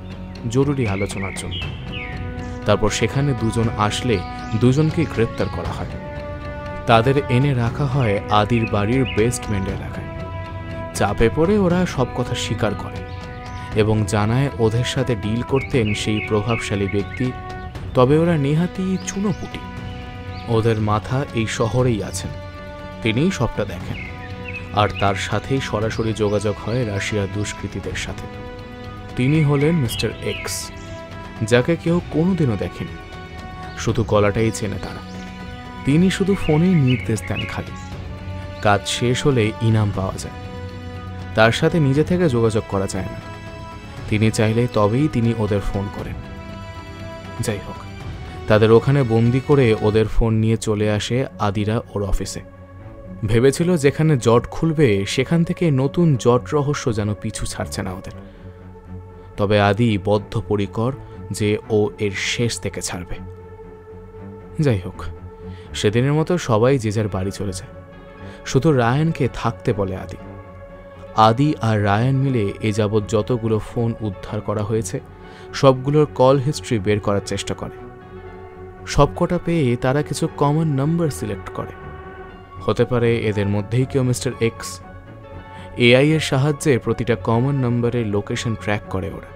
S2: জরুরি আলোচনার জন্য। তারপর সেখানে দুজন আসলে দুজনকে গ্রেপ্তার করা হয়। তাদের এনে রাখা হয় আদির বাড়ির বেসমেন্ট এলাকায়। চাপে পড়ে ওরা সব কথা স্বীকার করে এবং জানায় ওদের সাথে ডিল করতেন সেই প্রভাবশালী ব্যক্তি, তবে ওরা নেহাতি চুনোপুটি। ওদের মাথা এই শহরেই আছেন, তিনিই সবটা দেখেন। আর তার সাথেই সরাসরি যোগাযোগ হয় রাশিয়ার দুষ্কৃতীদের সাথে। তিনি হলেন মিস্টার এক্স, যাকে কেউ কোনোদিনও দেখেনি, শুধু গলাটাই চেনে তারা। তিনি শুধু ফোনে নির্দেশ দেন খালি, কাজ শেষ হলে ইনাম পাওয়া যায়। তার সাথে নিজে থেকে যোগাযোগ করা যায় না, তিনি চাইলে তবেই তিনি ওদের ফোন করেন। যাই হোক, তাদের ওখানে বন্দি করে ওদের ফোন নিয়ে চলে আসে আদিরা ওর অফিসে। ভেবেছিল যেখানে জট খুলবে সেখান থেকে নতুন জট রহস্য যেন পিছু ছাড়ছে না ওদের। তবে আদি বদ্ধপরিকর যে ও এর শেষ থেকে ছাড়বে। যাই হোক, সেদিনের মতো সবাই যে যার বাড়ি চলে যায়, শুধু রায়ানকে থাকতে বলে আদি। আদি আর রায়ান মিলে এ যাবৎ যতগুলো ফোন উদ্ধার করা হয়েছে সবগুলোর কল হিস্ট্রি বের করার চেষ্টা করে। সবকটা পেয়ে তারা কিছু কমন নাম্বার সিলেক্ট করে। হতে পারে এদের মধ্যেই কেউ মিস্টার এক্স। এআই এর সাহায্যে প্রতিটা কমন নাম্বারের লোকেশন ট্র্যাক করে ওরা।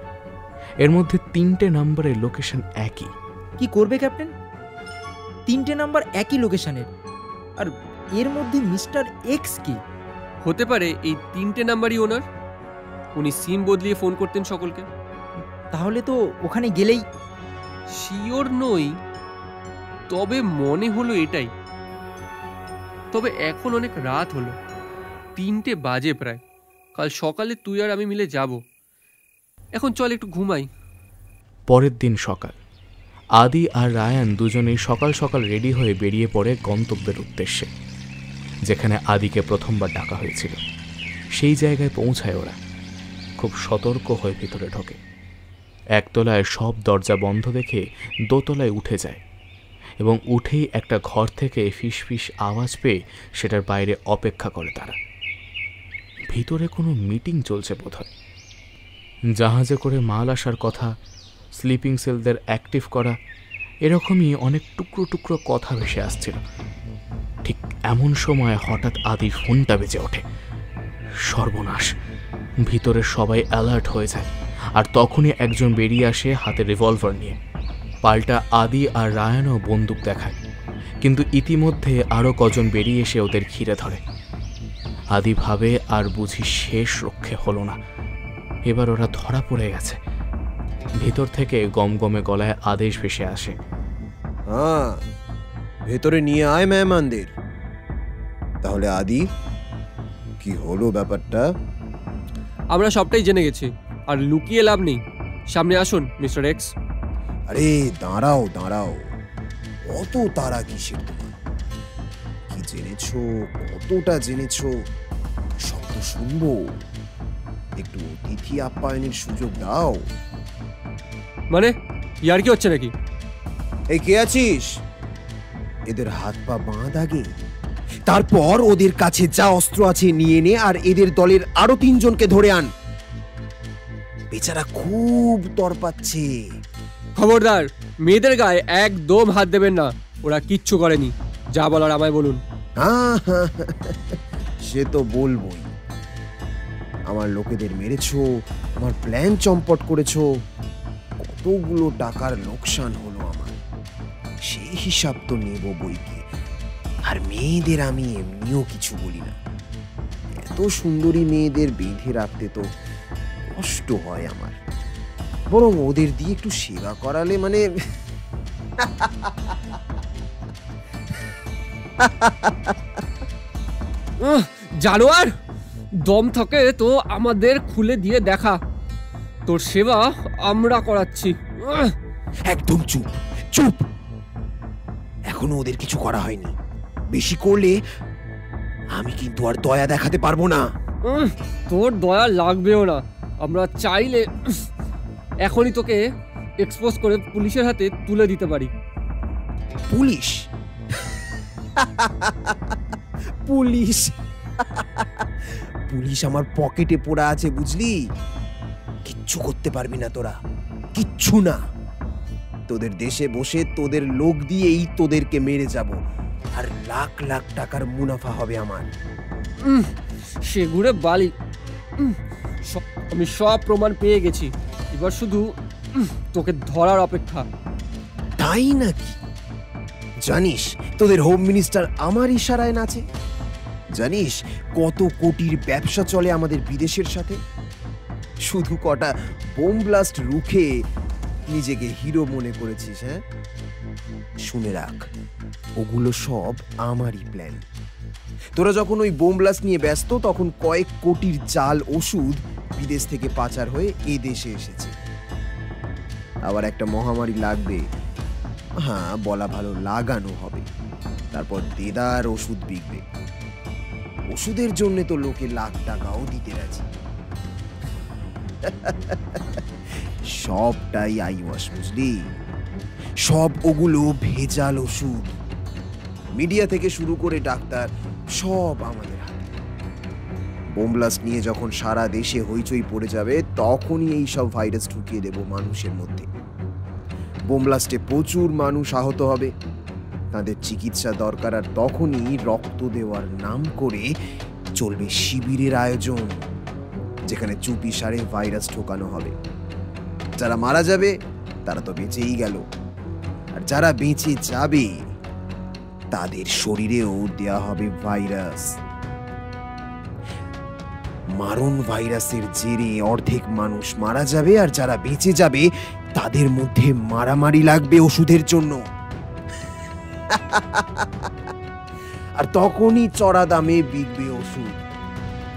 S2: এর মধ্যে 3টে নাম্বারের লোকেশন একই।
S9: কি করবে ক্যাপ্টেন? 3টে নাম্বার একই লোকেশনের, আর এর মধ্যে মিস্টার এক্স কি?
S3: হতে পারে এই 3টে নাম্বারই ওনার। উনি সিম বদলিয়ে ফোন করতেন সকলকে।
S9: তাহলে তো ওখানে গেলেই।
S3: শিওর নই, তবে মনে হলো এটাই। তবে এখন অনেক রাত হলো, 3টে বাজে প্রায়। কাল সকালে তুই আর আমি মিলে যাব। এখন চল একটু ঘুমাই।
S2: পরের দিন সকাল, আদি আর রায়ান দুজনেই সকাল সকাল রেডি হয়ে বেরিয়ে পড়ে গন্তব্যের উদ্দেশ্যে, যেখানে আদিকে প্রথমবার ডাকা হয়েছিল। সেই জায়গায় পৌঁছায় ওরা। খুব সতর্ক হয়ে ভিতরে ঢোকে। একতলায় সব দরজা বন্ধ দেখে দোতলায় উঠে যায় এবং উঠেই একটা ঘর থেকে ফিস ফিস আওয়াজ পেয়ে সেটার বাইরে অপেক্ষা করে তারা। ভিতরে কোনো মিটিং চলছে বোধহয়। জাহাজে করে মাল আসার কথা, স্লিপিং সেলদের অ্যাক্টিভ করা, এরকমই অনেক টুকরো টুকরো কথা ভেসে আসছিল। ঠিক এমন সময় হঠাৎ আদির ফোনটা বেজে ওঠে। সর্বনাশ! ভিতরে সবাই অ্যালার্ট হয়ে যায়, আর তখনই একজন বেরিয়ে আসে হাতে রিভলভার নিয়ে। পাল্টা আদি আর রায়ানও বন্দুক দেখায়, কিন্তু ইতিমধ্যে আরও কজন বেরিয়ে এসে ওদের ঘিরে ধরে। আদি ভাবে আর বুঝি শেষ রক্ষে হলো না, এবার ওরা ধরা পড়ে গেছে। ভিতর থেকে গমগমে গলায় আদেশ ভেসে আসে,
S1: হ্যাঁ, ভেতরে নিয়ে আয় মেহমানদের। তাহলে আদি, কি হলো ব্যাপারটা?
S3: আমরা সবটাই জেনে গেছি, আর লুকিয়ে লাভ নেই। সামনে আসুন মিস্টার এক্স।
S1: আরে দাঁড়াও দাঁড়াও, অত তারা কিসের তোমার? কি জেনেছো, কতটা জেনেছো সব তো শুনবো। একটু অতিথি আপ্যায়নের সুযোগ দাও।
S3: মানে ইয়ার কি হচ্ছে নাকি?
S1: এই কে আছিস? এদের হাত পা বাঁধ আগে, তারপর ওদের কাছে যা অস্ত্র আছে নিয়ে নে, আর এদের দলের আরো 3 জনকে ধরে আন। বেচারা খুব তরপাচ্ছে।
S3: খবরদার, মেয়েদের গায়ে একদম হাত দেবেন না, ওরা কিচ্ছু করেনি। যা বলার আমায় বলুন।
S1: হ্যাঁ, সে তো বলবোই। আমার লোকেদের মেরেছো, আমার প্ল্যান চম্পট করেছো, কতগুলো টাকার লোকসান হলো আমার, সেই হিসাব তো নেব বইকে। আর মেয়েদের আমি এমনিও কিছু বলি না, এত সুন্দরী মেয়েদের বেঁধে রাখতে তো কষ্ট হয় আমার। বরং ওদের দিয়ে একটু সেবা করালে, মানে
S3: জানোয়ার, দম থাকে তো আমাদের খুলে দিয়ে দেখা, তোর সেবা আমরা করাচ্ছি।
S1: একদম চুপ চুপ, এখনো ওদের কিছু করা হয়নি, বেশি করলে আমি কিন্তু আর দয়া দেখাতে পারবো না।
S3: তোর দয়া লাগবেও না, আমরা চাইলে এখনই তোকে এক্সপোজ করে পুলিশের হাতে তুলে দিতে পারি।
S1: পুলিশ? পুলিশ? পুলিশ আমার পকেটে পড়া আছে, বুঝলি? কিচ্ছু করতে পারবি না তোরা, কিচ্ছু না। তোদের দেশে বসে তোদের লোক দিয়েই তোদেরকে মেরে যাব, আর লাখ লাখ টাকার মুনাফা হবে আমার।
S3: সেগুড়ে বালি, আমি সব প্রমাণ পেয়ে গেছি, এবার শুধু তোকে ধরার অপেক্ষা।
S1: তাই নাকি? জানিস তোদের হোম মিনিস্টার আমার ইশারায় নাচে? জানিস কত কোটির ব্যবসা চলে আমাদের বিদেশের সাথে? শুধু কটা বোম ব্লাস্ট রুখে নিজেকে হিরো মনে করেছিস? হ্যাঁ, শুনে রাখ, ওগুলো সব আমারই প্ল্যান। তোরা যখন ওই বোম ব্লাস্ট নিয়ে ব্যস্ত, তখন কয়েক কোটির জাল ওষুধ বিদেশ থেকে পাচার হয়ে এ দেশে এসেছে। আবার একটা মহামারী লাগবে, হ্যাঁ বলা ভালো, লাগানো হবে, তারপর দেদার ওষুধ বিকবে। ওষুধের জন্য তো লোকে লাখ টাকাও দিতে রাজি। সবটাই আইওয়াশ, বুঝলি? সব ওগুলো ভেজাল ওষুধ। মিডিয়া থেকে শুরু করে ডাক্তার সব আমাদের হাতে। বোম ব্লাস্ট নিয়ে যখন সারা দেশে হইচই পড়ে যাবে, তখনই এই সব ভাইরাস ঢুকিয়ে দেব মানুষের মধ্যে। বোম ব্লাস্টে প্রচুর মানুষ আহত হবে, তাদের চিকিৎসা দরকার, আর তখনই রক্ত দেওয়ার নাম করে চলবে শিবিরের আয়োজন, যেখানে চুপি সারে ভাইরাস ঢোকানো হবে। যারা মারা যাবে তারা তো বেঁচেই গেল, আর যারা বেঁচে যাবে তাদের শরীরেও দেয়া হবে ভাইরাস। মারণ ভাইরাসের জেরে অর্ধেক মানুষ মারা যাবে, আর যারা বেঁচে যাবে তাদের মধ্যে মারামারি লাগবে ওষুধের জন্য। আর তখনই চড়া দামে বিকবে ওষুধ,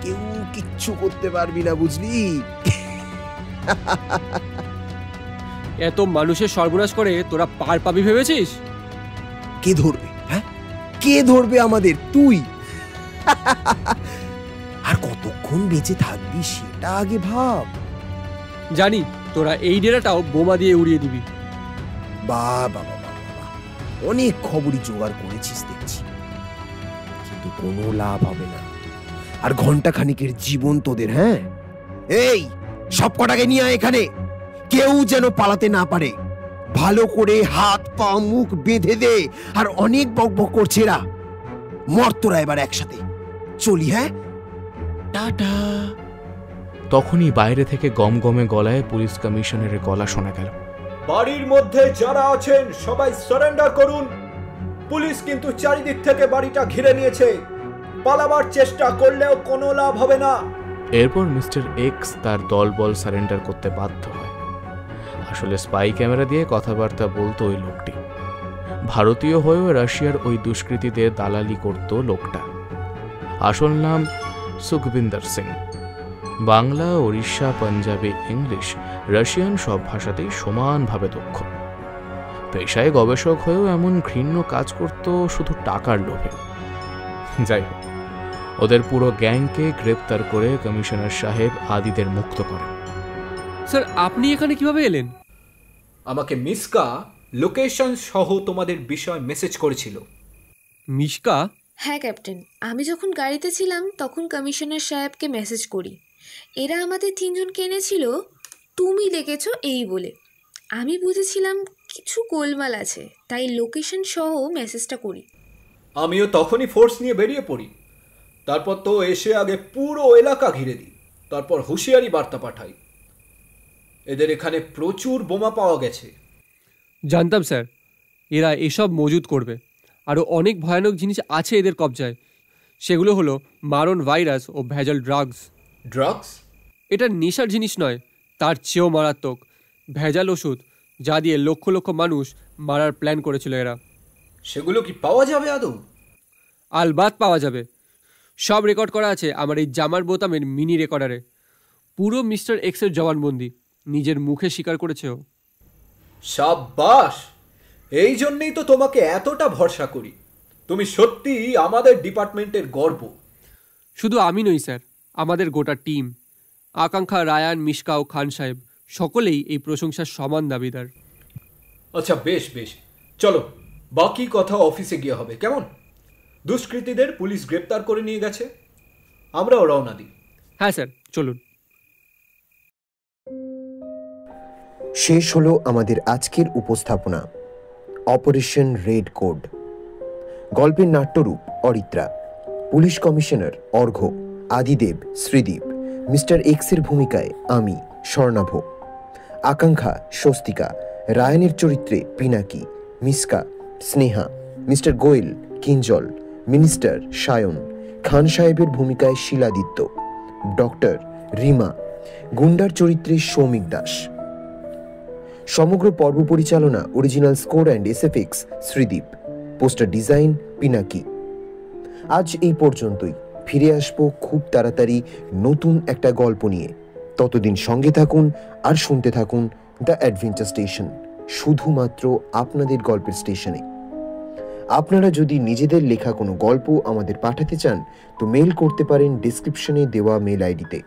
S1: কেউ কিচ্ছু করতে পারবি না, বুঝলি?
S3: এত মানুষের সর্বনাশ করে তোরা পার পাবি ভেবেছিস?
S1: কে ধরবে? হ্যাঁ, কে ধরবে আমাদের? তুই? আর কতক্ষণ বেঁচে থাকবি সেটা আগে ভাব।
S3: জানি তোরা এই ডেরাটাও বোমা দিয়ে উড়িয়ে দিবি।
S1: বাবা বাবা, অনেক খবরই জোগাড় করেছিস দেখছি, কিন্তু কোনো লাভ হবে না। আর ঘন্টা খানিকের জীবন তোদের। হ্যাঁ, এই সব কটাকে নিয়ে আয় এখানে, কেউ যেন পালাতে না পারে। ভালো করে হাত পা মুখ বেঁধে দে। আর অনেক বকবক করছে এরা, মর তোরা এবার একসাথে। চলি, হ্যাঁ, টাটা।
S2: তখনই বাইরে থেকে গমগমে গলায় পুলিশ কমিশনারের গলা শোনা গেল।
S12: বাড়ির মধ্যে যারা আছেন সবাই সারেন্ডার করুন। পুলিশ কিন্তু চারিদিক থেকে বাড়িটা ঘিরে নিয়েছে, পালাবার চেষ্টা করলেও কোনো লাভ হবে না।
S2: এরপর মিস্টার এক্স তার দলবল সারেন্ডার করতে বাধ্য হয়। আসলে স্পাই ক্যামেরা দিয়ে কথাবার্তা বলতো ওই লোকটি। ভারতীয় হয়েও রাশিয়ার ওই দুষ্কৃতীদের দালালি করত লোকটা। আসল নাম সুখবিন্দর সিং। বাংলা, ওড়িশা, পাঞ্জাবি, ইংলিশ, রাশিয়ান সব ভাষাতেই সমানভাবে দক্ষ। পেশায় গবেষক হয়েও এমন ঘৃণ্য কাজ করত শুধু টাকার লোভে। যাই হোক, ওদের পুরো গ্যাংকে গ্রেপ্তার করে কমিশনার সাহেব আদিদের মুক্ত করেন।
S3: স্যার, আপনি এখানে কিভাবে এলেন?
S12: আমাকে মিসকা লোকেশন সহ তোমাদের বিষয় মেসেজ করেছিল।
S3: মিশকা?
S7: হ্যাঁ ক্যাপ্টেন, আমি যখন গাড়িতে ছিলাম তখন কমিশনার সাহেবকে মেসেজ করি। এরা আমাদের তিনজনকে এনেছিল তুমি দেখেছো এই বলে। আমি বুঝেছিলাম কিছু গোলমাল আছে, তাই লোকেশন সহ মেসেজটা করি।
S12: আমিও তখনই ফোর্স নিয়ে বেরিয়ে পড়ি। তারপর তো এসে আগে পুরো এলাকা ঘিরে দিই, তারপর হুঁশিয়ারি বার্তা পাঠাই। এদের এখানে প্রচুর বোমা পাওয়া গেছে।
S3: জানতাম স্যার, এরা এসব মজুদ করবে। আরও অনেক ভয়ানক জিনিস আছে এদের কবজায়। সেগুলো হলো মারণ ভাইরাস ও ভেজাল ড্রাগস।
S12: ড্রাগস?
S3: এটা নেশার জিনিস নয়, তার চেয়েও মারাত্মক ভেজাল ওষুধ, যা দিয়ে লক্ষ লক্ষ মানুষ মারার প্ল্যান করেছিল এরা।
S12: সেগুলো কি পাওয়া যাবে আদৌ?
S3: আলবাত পাওয়া যাবে। সব রেকর্ড করা আছে আমার এই জামার বোতামের মিনি রেকর্ডারে। পুরো মিস্টার এক্সের জবানবন্দি, নিজের মুখে স্বীকার করেছে ও।
S12: সাব্বাস! এই জন্যই তো তোমাকে এতটা ভরসা করি। তুমি সত্যিই আমাদের ডিপার্টমেন্টের গর্ব।
S3: শুধু আমি নই স্যার, আমাদের গোটা টিম, আকাঙ্ক্ষা, রায়ান, মিশকা ও খান সাহেব সকলেই এই প্রশংসার সমান দাবিদার।
S12: আচ্ছা, বেশ বেশ, চলো বাকি কথা অফিসে গিয়ে হবে, কেমন? দুষ্কৃতীদের পুলিশ গ্রেপ্তার করে নিয়ে গেছে, আমরাও রওনা দিই।
S3: হ্যাঁ স্যার, চলুন।
S1: শেষ হলো আমাদের আজকের উপস্থাপনা, অপারেশন রেড কোড। গল্পের নাট্যরূপ অরিত্রা, পুলিশ কমিশনার অর্ঘ্য, আদিদেব শ্রীদীপ, মিস্টার এক্সের ভূমিকায় আমি স্বর্ণাভ, আকাঙ্ক্ষা স্বস্তিকা, রায়ানের চরিত্রে পিনাকি, মিসকা স্নেহা, মিস্টার গোয়েল কিঞ্জল, মিনিস্টার সায়ন, খান সাহেবের ভূমিকায় শিলাদিত্য, ডক্টর রিমা, গুন্ডার চরিত্রে সৌমিক দাস। সমগ্র পর্ব পরিচালনা, original score and SFX Sridip, poster design Pinaki. আজ এই পর্যন্তই, ফিরে আসবো খুব তাড়াতাড়ি নতুন একটা গল্প নিয়ে। ততদিন সঙ্গে থাকুন আর শুনতে থাকুন দ্য অ্যাডভেঞ্চার স্টেশন, শুধুমাত্র আপনাদের গল্পের স্টেশনে। আপনারা যদি নিজেদের লেখা কোনো গল্প আমাদের পাঠাতে চান তো মেল করতে পারেন ডিসক্রিপশনে দেওয়া মেল আইডিতে।